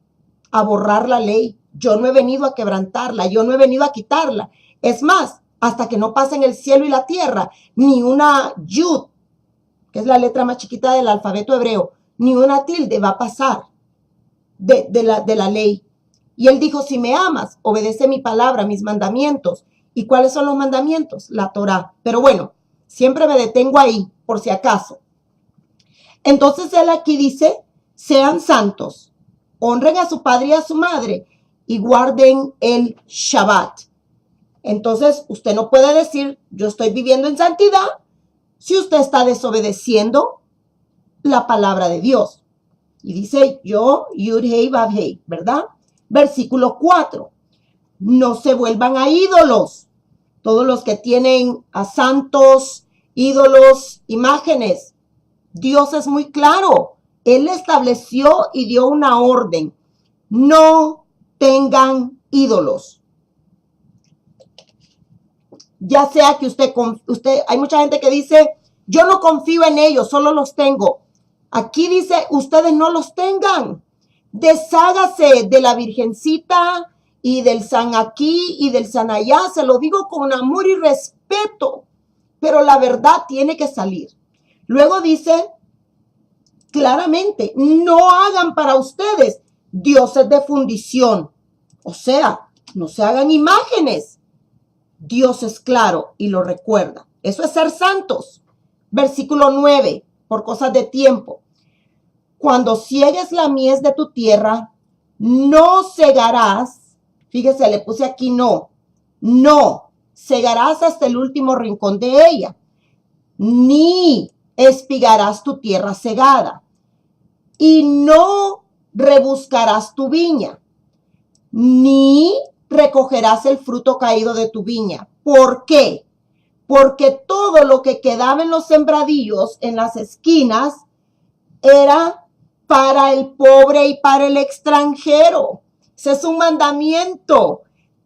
a borrar la ley, yo no he venido a quebrantarla, yo no he venido a quitarla. Es más, hasta que no pasen el cielo y la tierra, ni una yud, que es la letra más chiquita del alfabeto hebreo, ni una tilde va a pasar de la ley. Y él dijo, si me amas, obedece mi palabra, mis mandamientos. ¿Y cuáles son los mandamientos? La Torá. Pero bueno, siempre me detengo ahí, por si acaso. Entonces él aquí dice, sean santos, honren a su padre y a su madre y guarden el Shabbat. Entonces usted no puede decir, yo estoy viviendo en santidad, si usted está desobedeciendo la palabra de Dios. Y dice yo, Yud Hei Vav Hei, ¿verdad? Versículo 4, no se vuelvan a ídolos. Todos los que tienen a santos, ídolos, imágenes, Dios es muy claro. Él estableció y dio una orden. No tengan ídolos. Ya sea que usted, hay mucha gente que dice, yo no confío en ellos, solo los tengo. Aquí dice, ustedes no los tengan. Deshágase de la virgencita y del san aquí y del san allá. Se lo digo con amor y respeto, pero la verdad tiene que salir. Luego dice claramente, no hagan para ustedes dioses de fundición. O sea, no se hagan imágenes. Dios es claro y lo recuerda. Eso es ser santos. Versículo 9, por cosas de tiempo. Cuando ciegues la mies de tu tierra, no cegarás. Fíjese, le puse aquí no. No cegarás hasta el último rincón de ella. Ni espigarás tu tierra cegada. Y no rebuscarás tu viña. Ni recogerás el fruto caído de tu viña. ¿Por qué? Porque todo lo que quedaba en los sembradíos, en las esquinas, era para el pobre y para el extranjero. Ese es un mandamiento.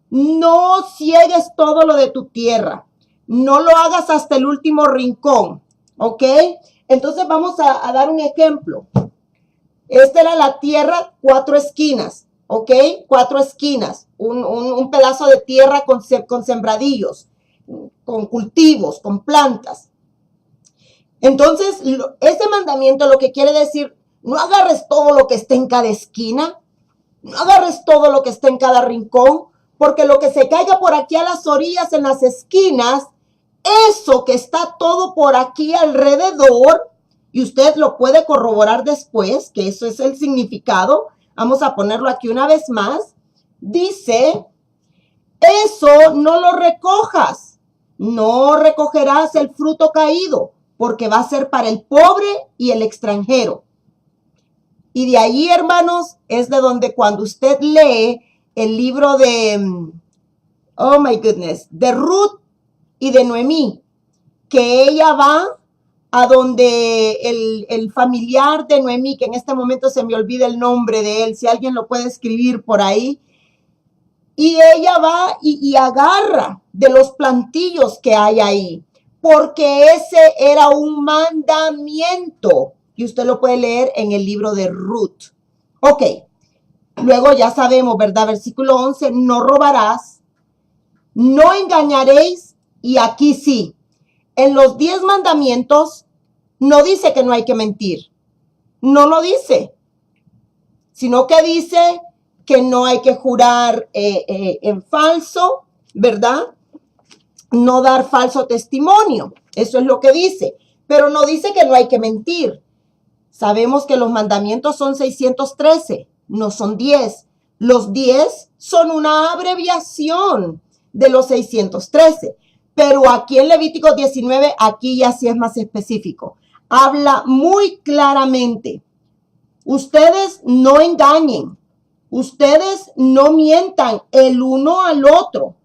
No ciegues todo lo de tu tierra. No lo hagas hasta el último rincón. ¿Ok? Entonces vamos a dar un ejemplo. Esta era la tierra, 4 esquinas. ¿Ok? 4 esquinas. Un pedazo de tierra con sembradillos, con cultivos, con plantas. Entonces, ese mandamiento lo que quiere decir, no agarres todo lo que esté en cada esquina, no agarres todo lo que esté en cada rincón, porque lo que se caiga por aquí a las orillas, en las esquinas, eso que está todo por aquí alrededor, y usted lo puede corroborar después, que eso es el significado. Vamos a ponerlo aquí una vez más. Dice, eso no lo recojas, no recogerás el fruto caído, porque va a ser para el pobre y el extranjero. Y de ahí, hermanos, es de donde cuando usted lee el libro de, oh my goodness, de Ruth y de Noemí, que ella va a donde el familiar de Noemí, que en este momento se me olvida el nombre de él, si alguien lo puede escribir por ahí, y ella va y agarra de los plantillos que hay ahí, porque ese era un mandamiento, y usted lo puede leer en el libro de Ruth. Ok, luego ya sabemos, ¿verdad? Versículo 11, no robarás, no engañaréis, y aquí sí, en los 10 mandamientos no dice que no hay que mentir, no lo dice, sino que dice que no hay que jurar en falso, ¿verdad? No dar falso testimonio, eso es lo que dice, pero no dice que no hay que mentir. Sabemos que los mandamientos son 613, no son 10. Los 10 son una abreviación de los 613, pero aquí en Levítico 19, aquí ya sí es más específico. Habla muy claramente. Ustedes no engañen, ustedes no mientan el uno al otro.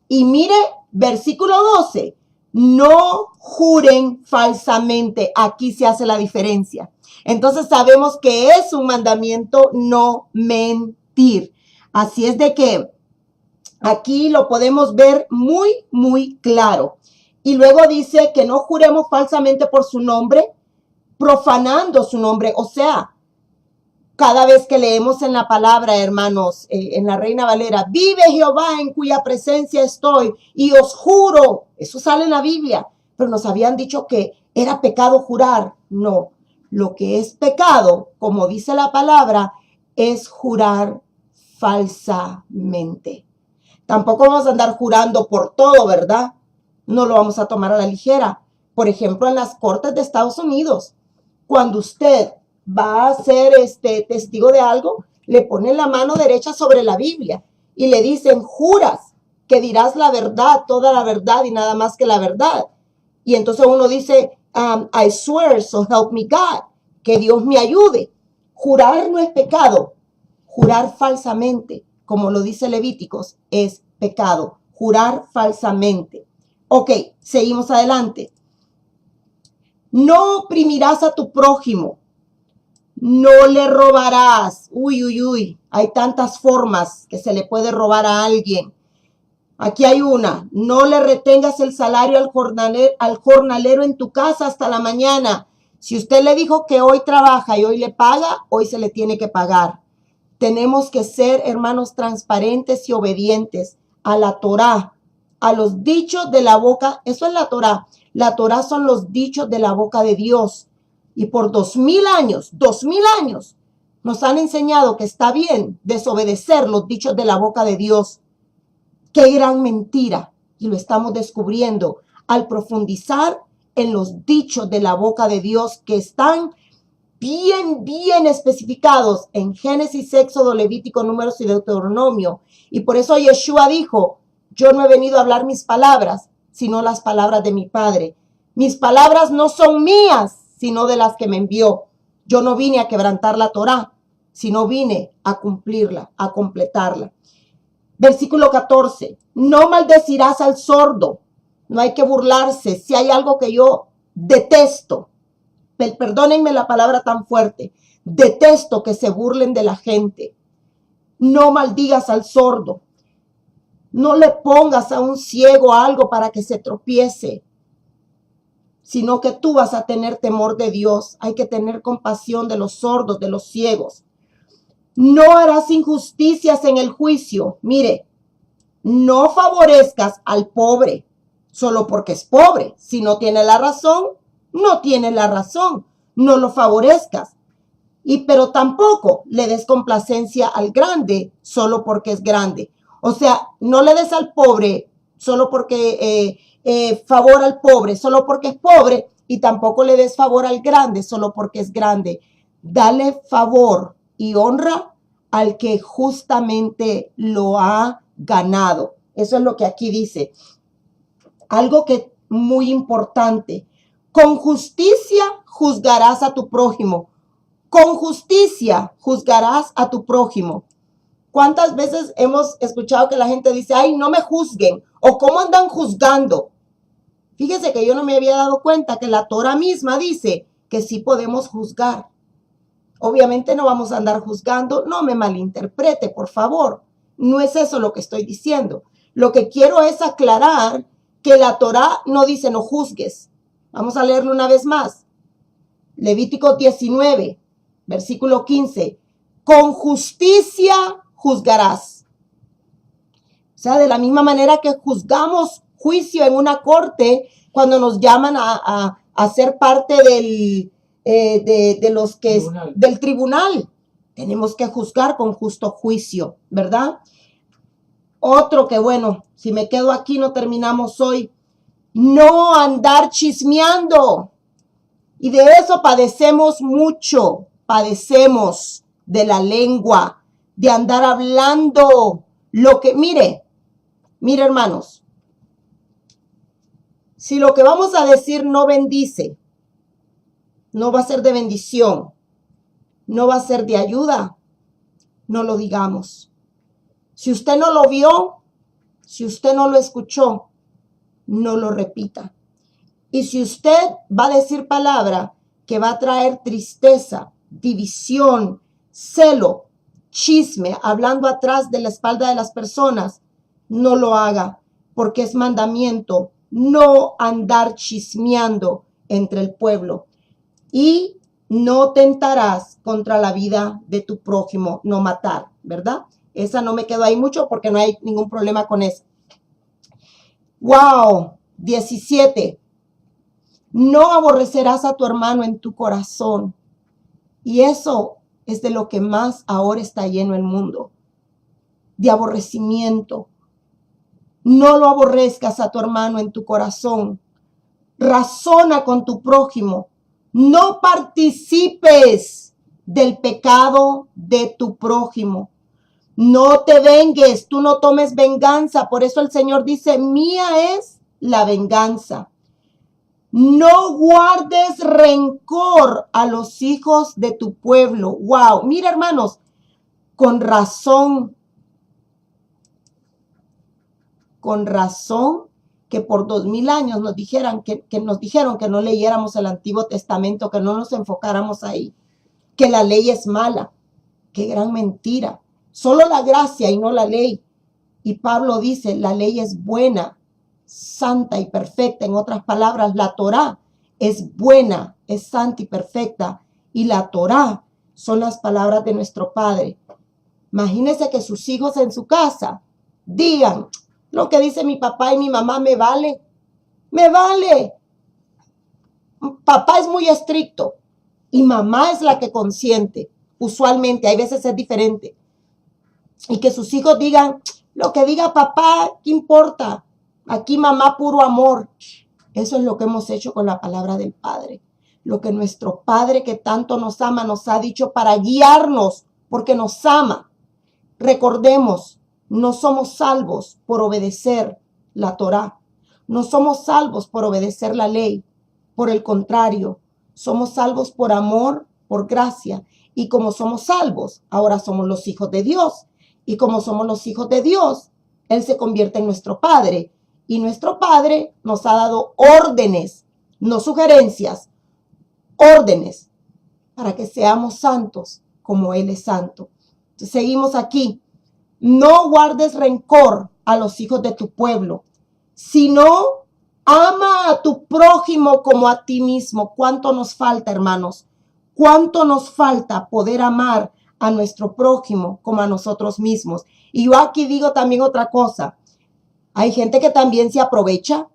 Y mire, versículo 12, no juren falsamente. Aquí se hace la diferencia. Entonces sabemos que es un mandamiento no mentir. Así es de que aquí lo podemos ver muy, muy claro. Y luego dice que no juremos falsamente por su nombre, profanando su nombre. O sea, cada vez que leemos en la palabra, hermanos, en la Reina Valera, vive Jehová en cuya presencia estoy y os juro, eso sale en la Biblia, pero nos habían dicho que era pecado jurar. No, lo que es pecado, como dice la palabra, es jurar falsamente. Tampoco vamos a andar jurando por todo, ¿verdad? No lo vamos a tomar a la ligera. Por ejemplo, en las cortes de Estados Unidos, cuando usted va a ser testigo de algo, le ponen la mano derecha sobre la Biblia y le dicen, juras que dirás la verdad, toda la verdad y nada más que la verdad. Y entonces uno dice, I swear, so help me God, que Dios me ayude. Jurar no es pecado. Jurar falsamente, como lo dice Levíticos, es pecado. Jurar falsamente. Ok, seguimos adelante. No oprimirás a tu prójimo. No le robarás. Uy, uy, uy. Hay tantas formas que se le puede robar a alguien. Aquí hay una. No le retengas el salario al jornalero en tu casa hasta la mañana. Si usted le dijo que hoy trabaja y hoy le paga, hoy se le tiene que pagar. Tenemos que ser, hermanos, transparentes y obedientes a la Torá, a los dichos de la boca. Eso es la Torá. La Torá son los dichos de la boca de Dios. Y por 2000 años, nos han enseñado que está bien desobedecer los dichos de la boca de Dios. Qué gran mentira. Y lo estamos descubriendo al profundizar en los dichos de la boca de Dios que están bien especificados en Génesis, Éxodo, Levítico, Números y Deuteronomio. Y por eso Yeshua dijo, yo no he venido a hablar mis palabras, sino las palabras de mi Padre. Mis palabras no son mías, sino de las que me envió. Yo no vine a quebrantar la Torá, sino vine a cumplirla, a completarla. Versículo 14, no maldecirás al sordo. No hay que burlarse. Si hay algo que yo detesto, perdónenme la palabra tan fuerte, detesto que se burlen de la gente. No maldigas al sordo. No le pongas a un ciego algo para que se tropiece, sino que tú vas a tener temor de Dios. Hay que tener compasión de los sordos, de los ciegos. No harás injusticias en el juicio. Mire, no favorezcas al pobre solo porque es pobre. Si no tiene la razón, no tiene la razón. No lo favorezcas. Pero tampoco le des complacencia al grande solo porque es grande. O sea, no le des al pobre solo porque favor al pobre solo porque es pobre y tampoco le des favor al grande solo porque es grande. Dale favor y honra al que justamente lo ha ganado. Eso es lo que aquí dice. Algo que muy importante. Con justicia juzgarás a tu prójimo. Con justicia juzgarás a tu prójimo. ¿Cuántas veces hemos escuchado que la gente dice, ay, no me juzguen? ¿O cómo andan juzgando? Fíjese que yo no me había dado cuenta que la Torah misma dice que sí podemos juzgar. Obviamente no vamos a andar juzgando, no me malinterprete, por favor. No es eso lo que estoy diciendo. Lo que quiero es aclarar que la Torah no dice no juzgues. Vamos a leerlo una vez más. Levítico 19, versículo 15. Con justicia juzgarás. O sea, de la misma manera que juzgamos juicio en una corte cuando nos llaman a ser parte de los que del tribunal. Tenemos que juzgar con justo juicio, ¿verdad? Otro que, bueno, si me quedo aquí no terminamos hoy. No andar chismeando. Y de eso padecemos mucho. Padecemos de la lengua, de andar hablando lo que, mire hermanos, si lo que vamos a decir no bendice, no va a ser de bendición, no va a ser de ayuda, no lo digamos. Si usted no lo vio, si usted no lo escuchó, no lo repita. Y si usted va a decir palabra que va a traer tristeza, división, celo, chisme, hablando atrás de la espalda de las personas, no lo haga, porque es mandamiento no andar chismeando entre el pueblo. Y no tentarás contra la vida de tu prójimo, no matar, ¿verdad? Esa no me quedó ahí mucho porque no hay ningún problema con eso. Wow, 17. No aborrecerás a tu hermano en tu corazón. Y eso es de lo que más ahora está lleno el mundo, de aborrecimiento. No lo aborrezcas a tu hermano en tu corazón. Razona con tu prójimo. No participes del pecado de tu prójimo. No te vengues, tú no tomes venganza. Por eso el Señor dice, mía es la venganza. No guardes rencor a los hijos de tu pueblo. Wow, mira hermanos, con razón que por 2000 años nos dijeron que no leyéramos el Antiguo Testamento, que no nos enfocáramos ahí, que la ley es mala. Qué gran mentira. Solo la gracia y no la ley. Y Pablo dice, la ley es buena, santa y perfecta. En otras palabras, la Torá es buena, es santa y perfecta. Y la Torá son las palabras de nuestro Padre. Imagínense que sus hijos en su casa digan, lo que dice mi papá y mi mamá me vale. Me vale. Papá es muy estricto y mamá es la que consiente. Usualmente, hay veces es diferente. Y que sus hijos digan, lo que diga papá, ¿qué importa? Aquí mamá puro amor. Eso es lo que hemos hecho con la palabra del Padre. Lo que nuestro Padre que tanto nos ama nos ha dicho para guiarnos, porque nos ama. Recordemos, no somos salvos por obedecer la Torá. No somos salvos por obedecer la ley. Por el contrario, somos salvos por amor, por gracia. Y como somos salvos, ahora somos los hijos de Dios. Y como somos los hijos de Dios, Él se convierte en nuestro Padre. Y nuestro Padre nos ha dado órdenes, no sugerencias, órdenes para que seamos santos como Él es santo. Entonces, seguimos aquí. No guardes rencor a los hijos de tu pueblo, sino ama a tu prójimo como a ti mismo. ¿Cuánto nos falta, hermanos? ¿Cuánto nos falta poder amar a nuestro prójimo como a nosotros mismos? Y yo aquí digo también otra cosa. Hay gente que también se aprovecha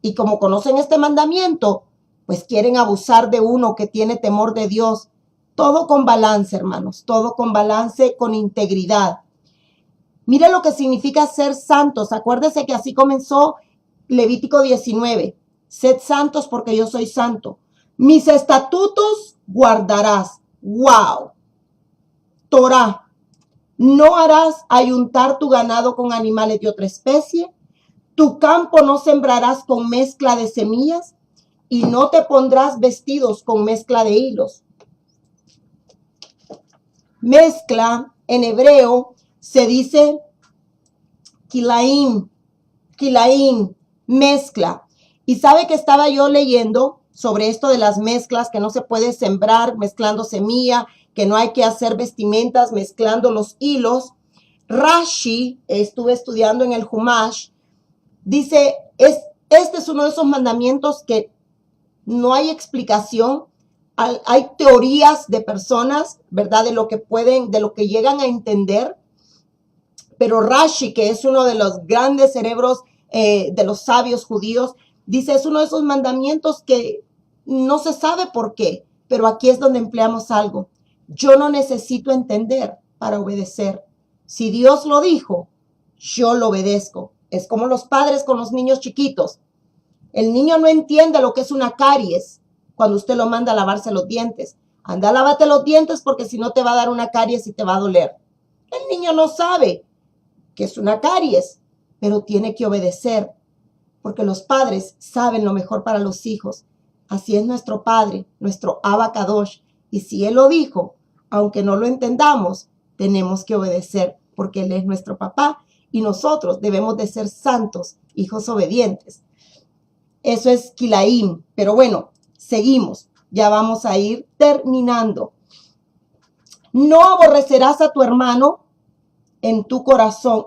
y como conocen este mandamiento, pues quieren abusar de uno que tiene temor de Dios. Todo con balance, hermanos, todo con balance, con integridad. Mire lo que significa ser santos. Acuérdese que así comenzó Levítico 19. Sed santos porque yo soy santo. Mis estatutos guardarás. ¡Wow! Torah. No harás ayuntar tu ganado con animales de otra especie. Tu campo no sembrarás con mezcla de semillas y no te pondrás vestidos con mezcla de hilos. Mezcla en hebreo se dice kilaim, mezcla. Y sabe que estaba yo leyendo sobre esto de las mezclas, que no se puede sembrar mezclando semilla, que no hay que hacer vestimentas mezclando los hilos. Rashi, estuve estudiando en el Humash, dice, este es uno de esos mandamientos que no hay explicación. Hay teorías de personas, ¿verdad? De lo que llegan a entender. Pero Rashi, que es uno de los grandes cerebros de los sabios judíos, dice, es uno de esos mandamientos que no se sabe por qué, pero aquí es donde empleamos algo. Yo no necesito entender para obedecer. Si Dios lo dijo, yo lo obedezco. Es como los padres con los niños chiquitos. El niño no entiende lo que es una caries cuando usted lo manda a lavarse los dientes. Anda, lávate los dientes porque si no te va a dar una caries y te va a doler. El niño no sabe que es una caries, pero tiene que obedecer, porque los padres saben lo mejor para los hijos. Así es nuestro Padre, nuestro Abba Kadosh, y si Él lo dijo, aunque no lo entendamos, tenemos que obedecer, porque Él es nuestro papá, y nosotros debemos de ser santos, hijos obedientes. Eso es Kilaim, pero bueno, seguimos, ya vamos a ir terminando. No aborrecerás a tu hermano en tu corazón.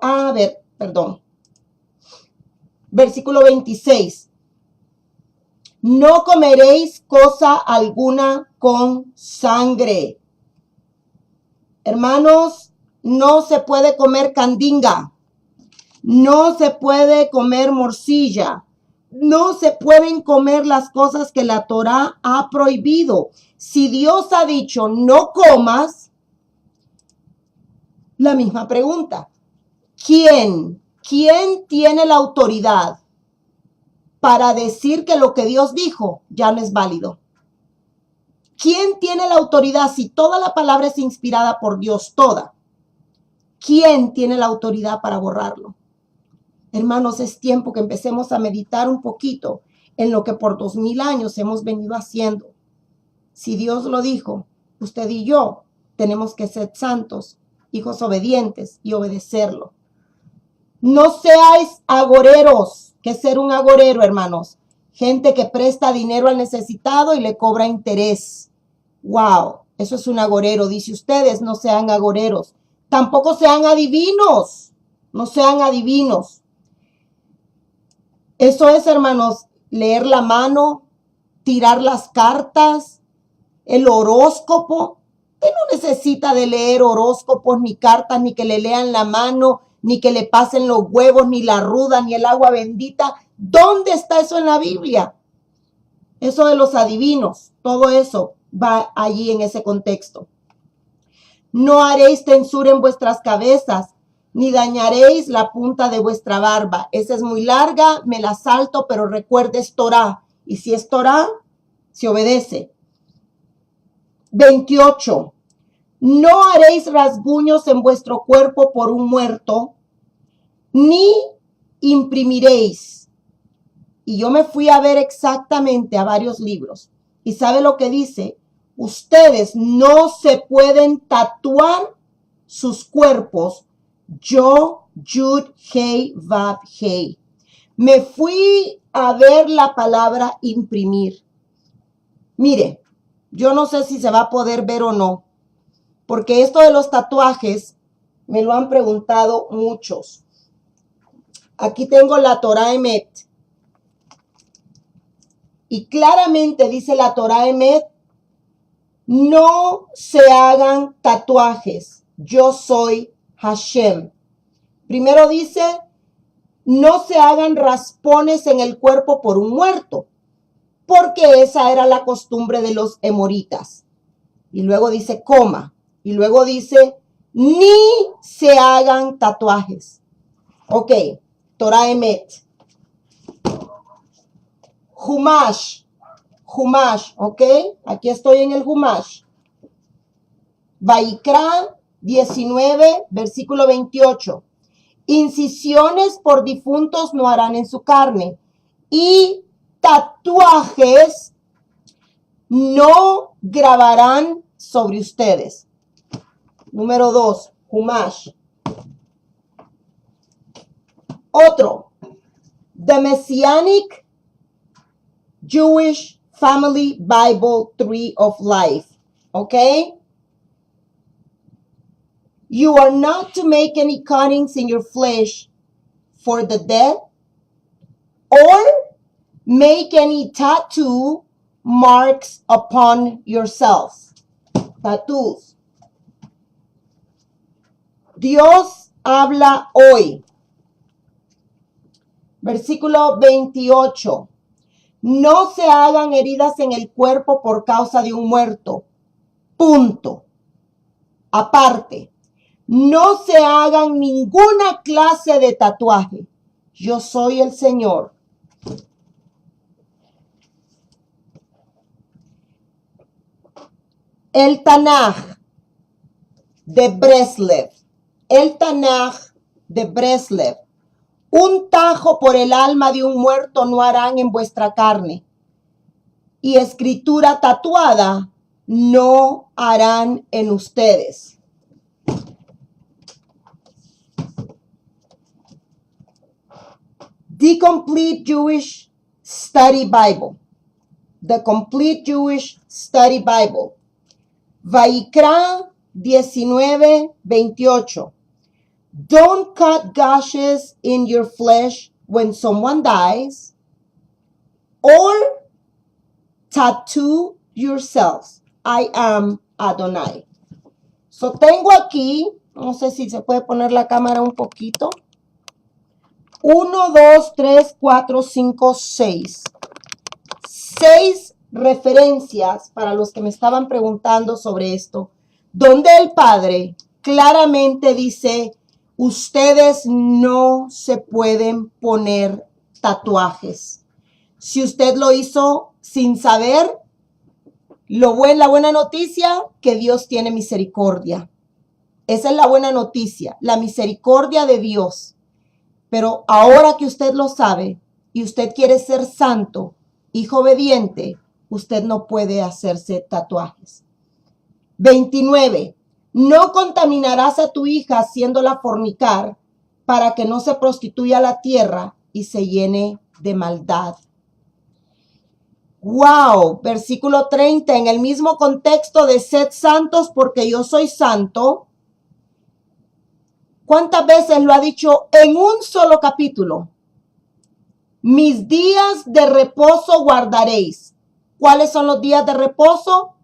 Versículo 26. No comeréis cosa alguna con sangre. Hermanos, no se puede comer candinga. No se puede comer morcilla. No se pueden comer las cosas que la Torá ha prohibido. Si Dios ha dicho no comas, la misma pregunta. ¿Quién tiene la autoridad para decir que lo que Dios dijo ya no es válido? ¿Quién tiene la autoridad si toda la palabra es inspirada por Dios, toda? ¿Quién tiene la autoridad para borrarlo? Hermanos, es tiempo que empecemos a meditar un poquito en lo que por 2000 años hemos venido haciendo. Si Dios lo dijo, usted y yo tenemos que ser santos, hijos obedientes y obedecerlo. No seáis agoreros. ¿Qué es ser un agorero, hermanos? Gente que presta dinero al necesitado y le cobra interés. ¡Wow! Eso es un agorero. Dice ustedes, no sean agoreros. Tampoco sean adivinos. No sean adivinos. Eso es, hermanos, leer la mano, tirar las cartas, el horóscopo. Usted no necesita de leer horóscopos, ni cartas, ni que le lean la mano, ni que le pasen los huevos, ni la ruda, ni el agua bendita. ¿Dónde está eso en la Biblia? Eso de los adivinos, todo eso va allí en ese contexto. No haréis tensura en vuestras cabezas, ni dañaréis la punta de vuestra barba. Esa es muy larga, me la salto, pero recuerde, es Torah. Y si es Torah, se obedece. 28. No haréis rasguños en vuestro cuerpo por un muerto, ni imprimiréis. Y yo me fui a ver exactamente a varios libros. ¿Y sabe lo que dice? Ustedes no se pueden tatuar sus cuerpos. Yo, Yud, Hei, Vav, Hei. Me fui a ver la palabra imprimir. Mire, yo no sé si se va a poder ver o no, porque esto de los tatuajes me lo han preguntado muchos. Aquí tengo la Torah Emet. Y claramente dice la Torah Emet, no se hagan tatuajes. Yo soy Hashem. Primero dice, no se hagan raspones en el cuerpo por un muerto, porque esa era la costumbre de los emoritas. Y luego dice, coma. Y luego dice, ni se hagan tatuajes. Ok, Torah Emet. Humash. Humash, ¿ok? Aquí estoy en el Humash. Vaikra 19, versículo 28. Incisiones por difuntos no harán en su carne, y tatuajes no grabarán sobre ustedes. Número 2, Humash. Otro, The Messianic Jewish Family Bible Tree of Life. Okay? You are not to make any cuttings in your flesh for the dead, or make any tattoo marks upon yourselves. Tattoos. Dios habla hoy. Versículo 28. No se hagan heridas en el cuerpo por causa de un muerto. Punto. Aparte, no se hagan ninguna clase de tatuaje. Yo soy el Señor. El Tanaj de Breslev. El Tanaj de Breslev. Un tajo por el alma de un muerto no harán en vuestra carne, y escritura tatuada no harán en ustedes. The Complete Jewish Study Bible. The Complete Jewish Study Bible. Vaikra 19, 28. Don't cut gashes in your flesh when someone dies, or tattoo yourselves. I am Adonai. So tengo aquí, no sé si se puede poner la cámara un poquito. 1, 2, 3, 4, 5, 6. 6 referencias para los que me estaban preguntando sobre esto, donde el Padre claramente dice: ustedes no se pueden poner tatuajes. Si usted lo hizo sin saber, la buena noticia, que Dios tiene misericordia. Esa es la buena noticia, la misericordia de Dios. Pero ahora que usted lo sabe y usted quiere ser santo, hijo obediente, usted no puede hacerse tatuajes. 29. No contaminarás a tu hija haciéndola fornicar, para que no se prostituya la tierra y se llene de maldad. Wow, versículo 30, en el mismo contexto de sed santos porque yo soy santo. ¿Cuántas veces lo ha dicho en un solo capítulo? Mis días de reposo guardaréis. ¿Cuáles son los días de reposo?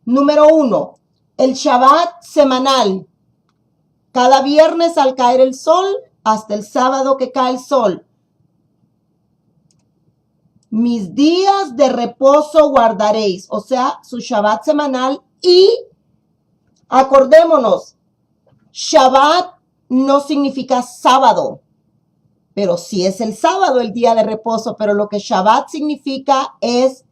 Número 1, el Shabbat semanal. Cada viernes al caer el sol hasta el sábado que cae el sol. Mis días de reposo guardaréis, o sea, su Shabbat semanal. Y acordémonos, Shabbat no significa sábado, pero sí es el sábado el día de reposo, pero lo que Shabbat significa es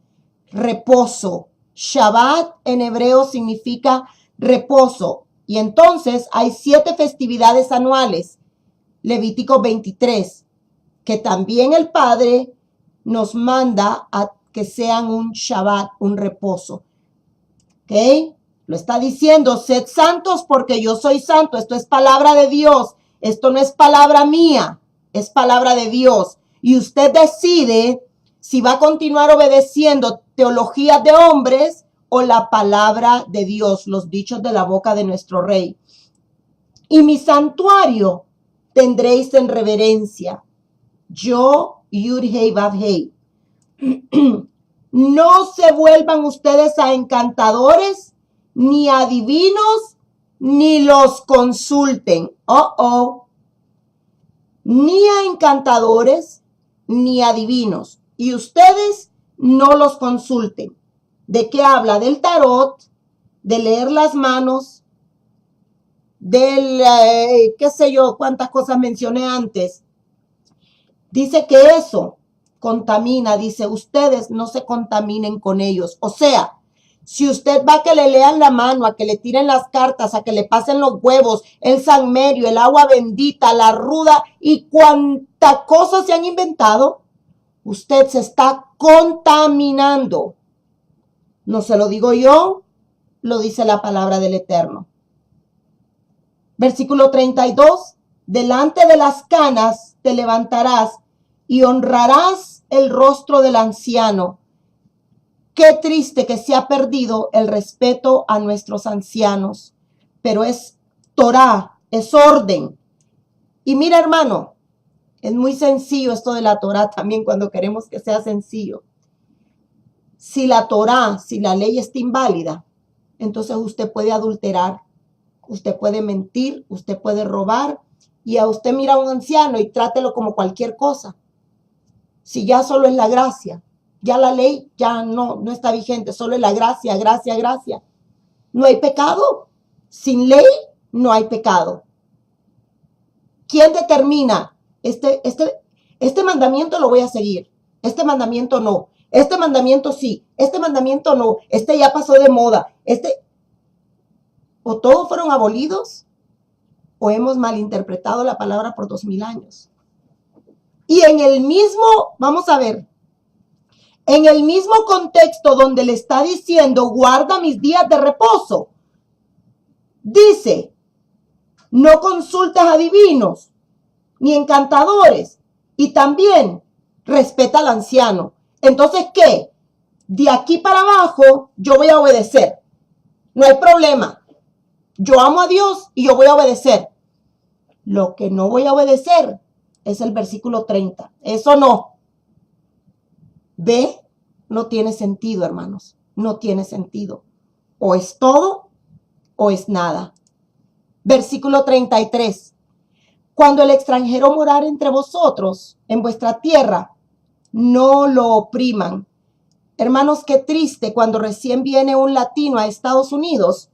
reposo. Shabbat en hebreo significa reposo. Y entonces hay 7 festividades anuales, Levítico 23, que también el Padre nos manda a que sean un Shabbat, un reposo. ¿Ok? Lo está diciendo, sed santos porque yo soy santo. Esto es palabra de Dios. Esto no es palabra mía, es palabra de Dios. Y usted decide si va a continuar obedeciendo teologías de hombres o la palabra de Dios, los dichos de la boca de nuestro Rey. Y mi santuario tendréis en reverencia. Yo, Yud-Hei, Vav-Hei. No se vuelvan ustedes a encantadores, ni adivinos, ni los consulten. Ni a encantadores, ni adivinos. Y ustedes no los consulten. ¿De qué habla? Del tarot, de leer las manos, del, qué sé yo, cuántas cosas mencioné antes. Dice que eso, contamina, dice, ustedes no se contaminen con ellos. O sea, si usted va a que le lean la mano, a que le tiren las cartas, a que le pasen los huevos, el saumerio, el agua bendita, la ruda y cuánta cosa se han inventado, usted se está contaminando. No se lo digo yo, lo dice la palabra del Eterno. Versículo 32. Delante de las canas te levantarás y honrarás el rostro del anciano. Qué triste que se ha perdido el respeto a nuestros ancianos, pero es Torá, es orden. Y mira, hermano, es muy sencillo esto de la Torá también cuando queremos que sea sencillo. Si la Torá, si la ley está inválida, entonces usted puede adulterar, usted puede mentir, usted puede robar, y a usted mira a un anciano y trátelo como cualquier cosa. Si ya solo es la gracia, ya la ley ya no está vigente, solo es la gracia, gracia, gracia. No hay pecado. Sin ley no hay pecado. ¿Quién determina? Este mandamiento lo voy a seguir. Este mandamiento no. Este mandamiento sí. Este mandamiento no. Este ya pasó de moda. O todos fueron abolidos o hemos malinterpretado la palabra por 2000 años. Y en el mismo, vamos a ver, en el mismo contexto donde le está diciendo, guarda mis días de reposo, dice, no consultes a adivinos ni encantadores, y también respeta al anciano. Entonces, ¿qué? De aquí para abajo, yo voy a obedecer. No hay problema. Yo amo a Dios y yo voy a obedecer. Lo que no voy a obedecer es el versículo 30. Eso no. ¿Ve? No tiene sentido, hermanos. No tiene sentido. O es todo o es nada. Versículo 33. Cuando el extranjero morar entre vosotros, en vuestra tierra, no lo opriman. Hermanos, qué triste cuando recién viene un latino a Estados Unidos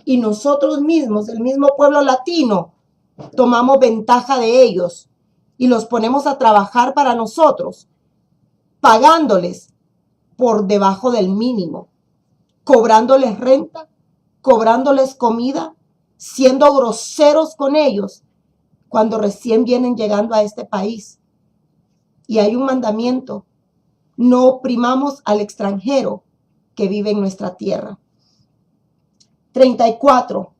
y nosotros mismos, el mismo pueblo latino, tomamos ventaja de ellos y los ponemos a trabajar para nosotros, pagándoles por debajo del mínimo, cobrándoles renta, cobrándoles comida, siendo groseros con ellos cuando recién vienen llegando a este país. Y hay un mandamiento: no oprimamos al extranjero que vive en nuestra tierra. 34.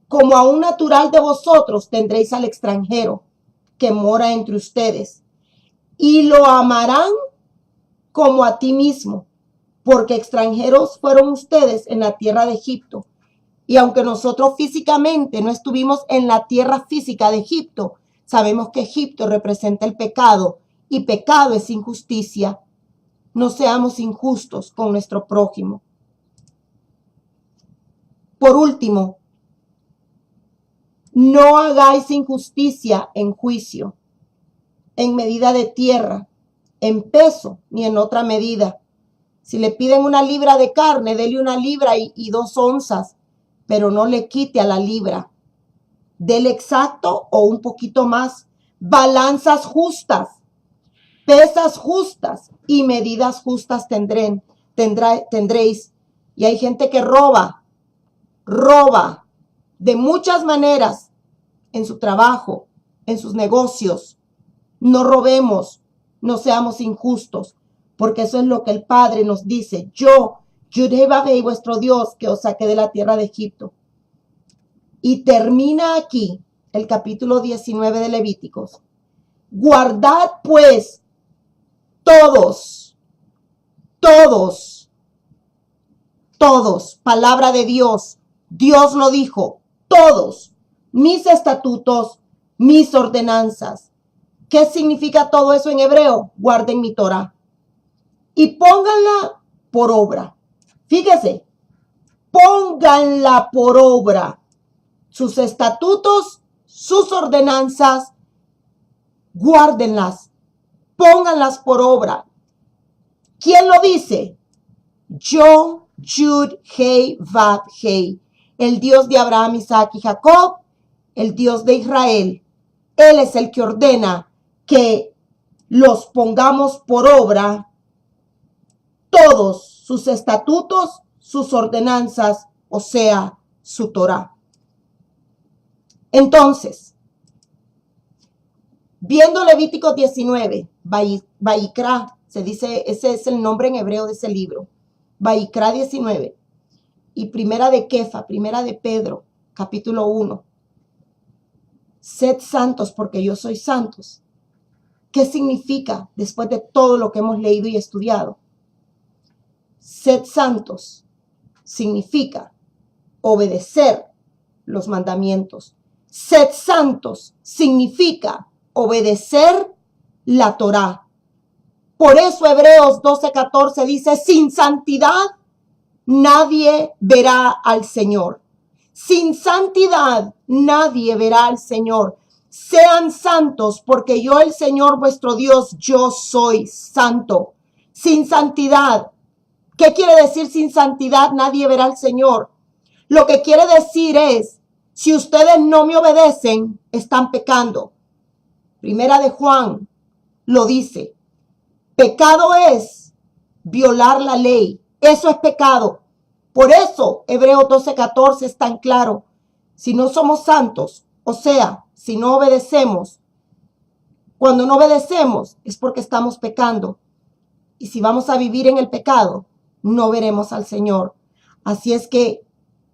Como a un natural de vosotros tendréis al extranjero que mora entre ustedes, y lo amarán como a ti mismo, porque extranjeros fueron ustedes en la tierra de Egipto. Y aunque nosotros físicamente no estuvimos en la tierra física de Egipto, sabemos que Egipto representa el pecado, y pecado es injusticia. No seamos injustos con nuestro prójimo. Por último, no hagáis injusticia en juicio, en medida de tierra, en peso, ni en otra medida. Si le piden 1 libra de carne, dele 1 libra y 2 onzas, pero no le quite a la libra. Dele exacto o un poquito más. Balanzas justas, pesas justas y medidas justas tendréis. Y hay gente que roba de muchas maneras en su trabajo, en sus negocios. No robemos, no seamos injustos, porque eso es lo que el Padre nos dice. Yo, Yud-Heh-Vah-Heh, vuestro Dios, que os saqué de la tierra de Egipto. Y termina aquí el capítulo 19 de Levíticos. Guardad pues todos, palabra de Dios. Dios lo dijo, todos, mis estatutos, mis ordenanzas. ¿Qué significa todo eso en hebreo? Guarden mi Torah y pónganla por obra. Fíjese, pónganla por obra. Sus estatutos, sus ordenanzas, guárdenlas, pónganlas por obra. ¿Quién lo dice? Yo, Yud-Heh-Vah-Heh, el Dios de Abraham, Isaac y Jacob, el Dios de Israel. Él es el que ordena que los pongamos por obra todos sus estatutos, sus ordenanzas, o sea, su Torá. Entonces, viendo Levítico 19, Vayikra, se dice, ese es el nombre en hebreo de ese libro, Vayikra 19, y primera de Kefa, primera de Pedro, capítulo 1. Sed santos porque yo soy santos. ¿Qué significa después de todo lo que hemos leído y estudiado? Sed santos significa obedecer los mandamientos. Sed santos significa obedecer la Torá. Por eso Hebreos 12:14 dice, sin santidad nadie verá al Señor. Sin santidad nadie verá al Señor. Sean santos porque yo, el Señor vuestro Dios, yo soy santo. Sin santidad. ¿Qué quiere decir sin santidad nadie verá al Señor? Lo que quiere decir es, si ustedes no me obedecen, están pecando. Primera de Juan lo dice. Pecado es violar la ley. Eso es pecado. Por eso Hebreos 12:14 es tan claro. Si no somos santos, o sea, si no obedecemos, cuando no obedecemos es porque estamos pecando. Y si vamos a vivir en el pecado, no veremos al Señor. Así es que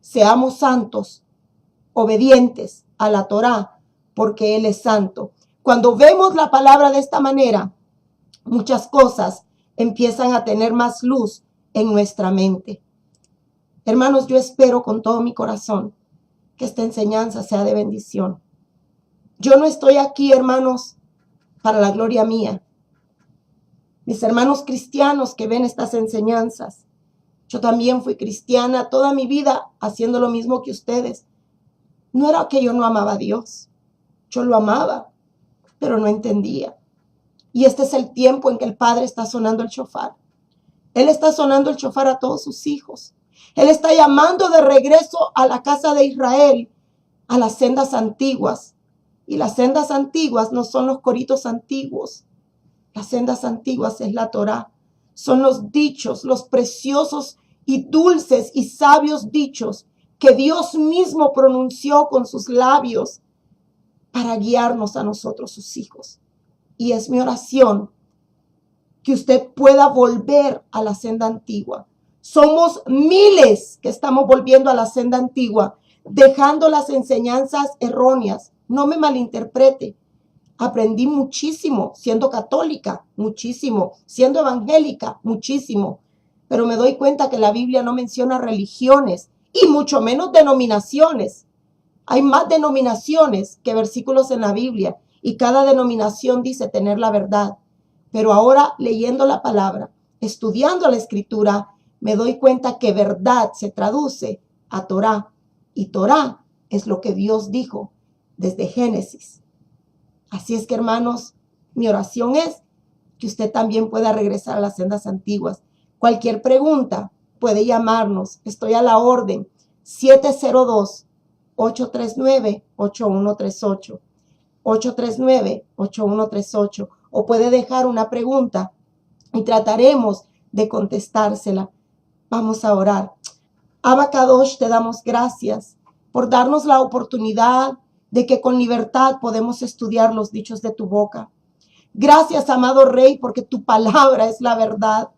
seamos santos, obedientes a la Torá, porque Él es santo. Cuando vemos la palabra de esta manera, muchas cosas empiezan a tener más luz en nuestra mente. Hermanos, yo espero con todo mi corazón que esta enseñanza sea de bendición. Yo no estoy aquí, hermanos, para la gloria mía. Mis hermanos cristianos que ven estas enseñanzas, yo también fui cristiana toda mi vida haciendo lo mismo que ustedes. No era que yo no amaba a Dios, yo lo amaba, pero no entendía. Y este es el tiempo en que el Padre está sonando el shofar. Él está sonando el shofar a todos sus hijos. Él está llamando de regreso a la casa de Israel, a las sendas antiguas. Y las sendas antiguas no son los coritos antiguos. Las sendas antiguas es la Torá. Son los dichos, los preciosos y dulces y sabios dichos que Dios mismo pronunció con sus labios para guiarnos a nosotros, sus hijos. Y es mi oración que usted pueda volver a la senda antigua. Somos miles que estamos volviendo a la senda antigua, dejando las enseñanzas erróneas. No me malinterprete. Aprendí muchísimo siendo católica, muchísimo, siendo evangélica, muchísimo. Pero me doy cuenta que la Biblia no menciona religiones y mucho menos denominaciones. Hay más denominaciones que versículos en la Biblia y cada denominación dice tener la verdad. Pero ahora leyendo la palabra, estudiando la escritura, me doy cuenta que verdad se traduce a Torá. Y Torá es lo que Dios dijo desde Génesis. Así es que, hermanos, mi oración es que usted también pueda regresar a las sendas antiguas. Cualquier pregunta puede llamarnos. Estoy a la orden. 702-839-8138. 839-8138. O puede dejar una pregunta y trataremos de contestársela. Vamos a orar. Abba Kadosh, te damos gracias por darnos la oportunidad de que con libertad podemos estudiar los dichos de tu boca. Gracias, amado Rey, porque tu palabra es la verdad.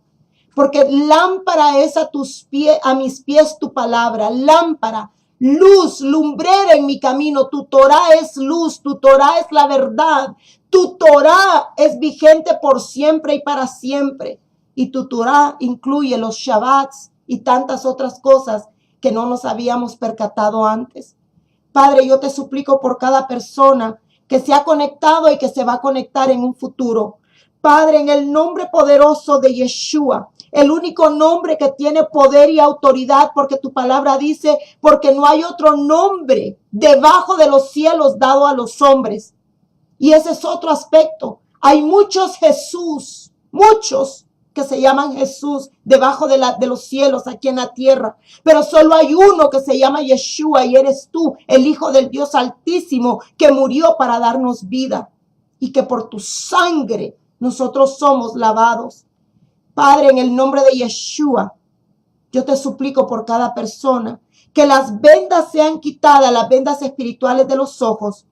Porque lámpara es a mis pies tu palabra, lámpara, luz, lumbrera en mi camino. Tu Torá es luz, tu Torá es la verdad. Tu Torá es vigente por siempre y para siempre. Y tu Torá incluye los Shabbats y tantas otras cosas que no nos habíamos percatado antes. Padre, yo te suplico por cada persona que se ha conectado y que se va a conectar en un futuro. Padre, en el nombre poderoso de Yeshua, el único nombre que tiene poder y autoridad, porque tu palabra dice, porque no hay otro nombre debajo de los cielos dado a los hombres. Y ese es otro aspecto. Hay muchos Jesús, muchos que se llaman Jesús debajo de los cielos aquí en la tierra. Pero solo hay uno que se llama Yeshua y eres tú, el Hijo del Dios Altísimo, que murió para darnos vida y que por tu sangre nosotros somos lavados. Padre, en el nombre de Yeshua, yo te suplico por cada persona que las vendas sean quitadas, las vendas espirituales de los ojos,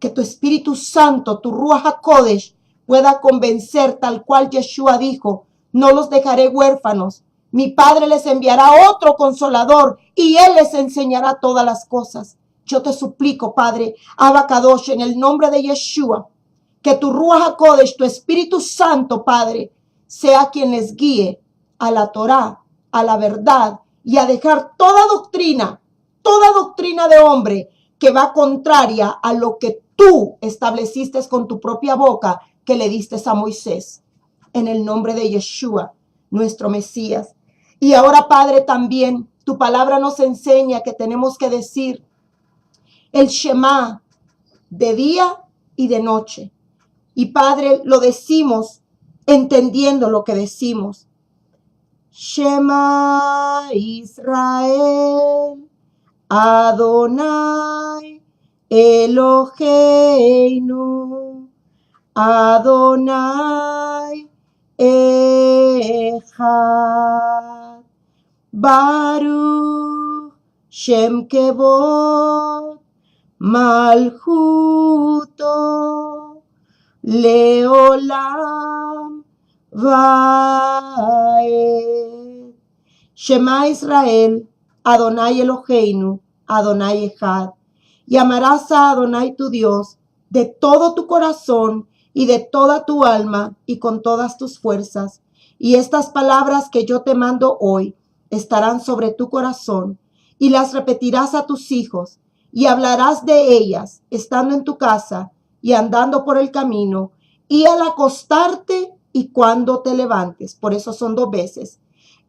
que tu Espíritu Santo, tu Ruach HaKodesh, pueda convencer tal cual Yeshua dijo, no los dejaré huérfanos. Mi Padre les enviará otro consolador y Él les enseñará todas las cosas. Yo te suplico, Padre, Abacadosh, en el nombre de Yeshua, que tu Ruach HaKodesh, tu Espíritu Santo, Padre, sea quien les guíe a la Torá, a la verdad y a dejar toda doctrina de hombre que va contraria a lo que tú estableciste con tu propia boca que le diste a Moisés. En el nombre de Yeshua, nuestro Mesías. Y ahora, Padre, también tu palabra nos enseña que tenemos que decir el Shema de día y de noche. Y Padre, lo decimos entendiendo lo que decimos. Shema Israel, Adonai Eloheinu, Adonai Echad, Baruch Shem Kevod Malchuto Leolam Vaed. Shema Israel, Adonai Eloheinu, Adonai Echad. Y amarás a Adonai tu Dios de todo tu corazón y de toda tu alma y con todas tus fuerzas. Y estas palabras que yo te mando hoy estarán sobre tu corazón y las repetirás a tus hijos y hablarás de ellas estando en tu casa y andando por el camino y al acostarte y cuando te levantes. Por eso son 2 veces.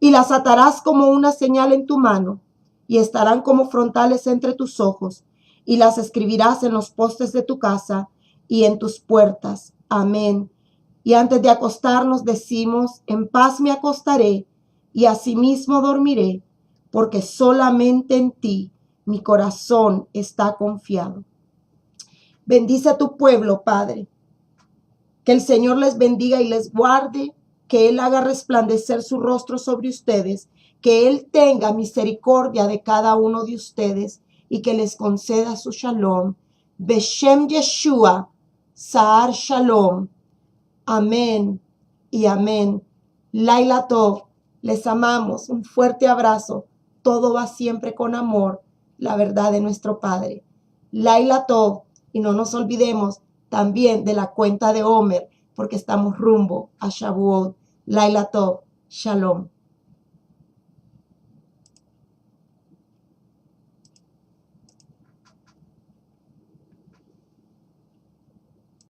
Y las atarás como una señal en tu mano y estarán como frontales entre tus ojos y las escribirás en los postes de tu casa y en tus puertas. Amén. Y antes de acostarnos decimos, en paz me acostaré y asimismo dormiré, porque solamente en ti mi corazón está confiado. Bendice a tu pueblo, Padre. Que el Señor les bendiga y les guarde, que Él haga resplandecer su rostro sobre ustedes, que Él tenga misericordia de cada uno de ustedes y que les conceda su shalom. Beshem Yeshua, Sa'ar Shalom. Amén y amén. Laila Tov, les amamos. Un fuerte abrazo. Todo va siempre con amor, la verdad de nuestro Padre. Laila Tov, y no nos olvidemos también de la cuenta de Omer, porque estamos rumbo a Shavuot. Laila Tov, Shalom.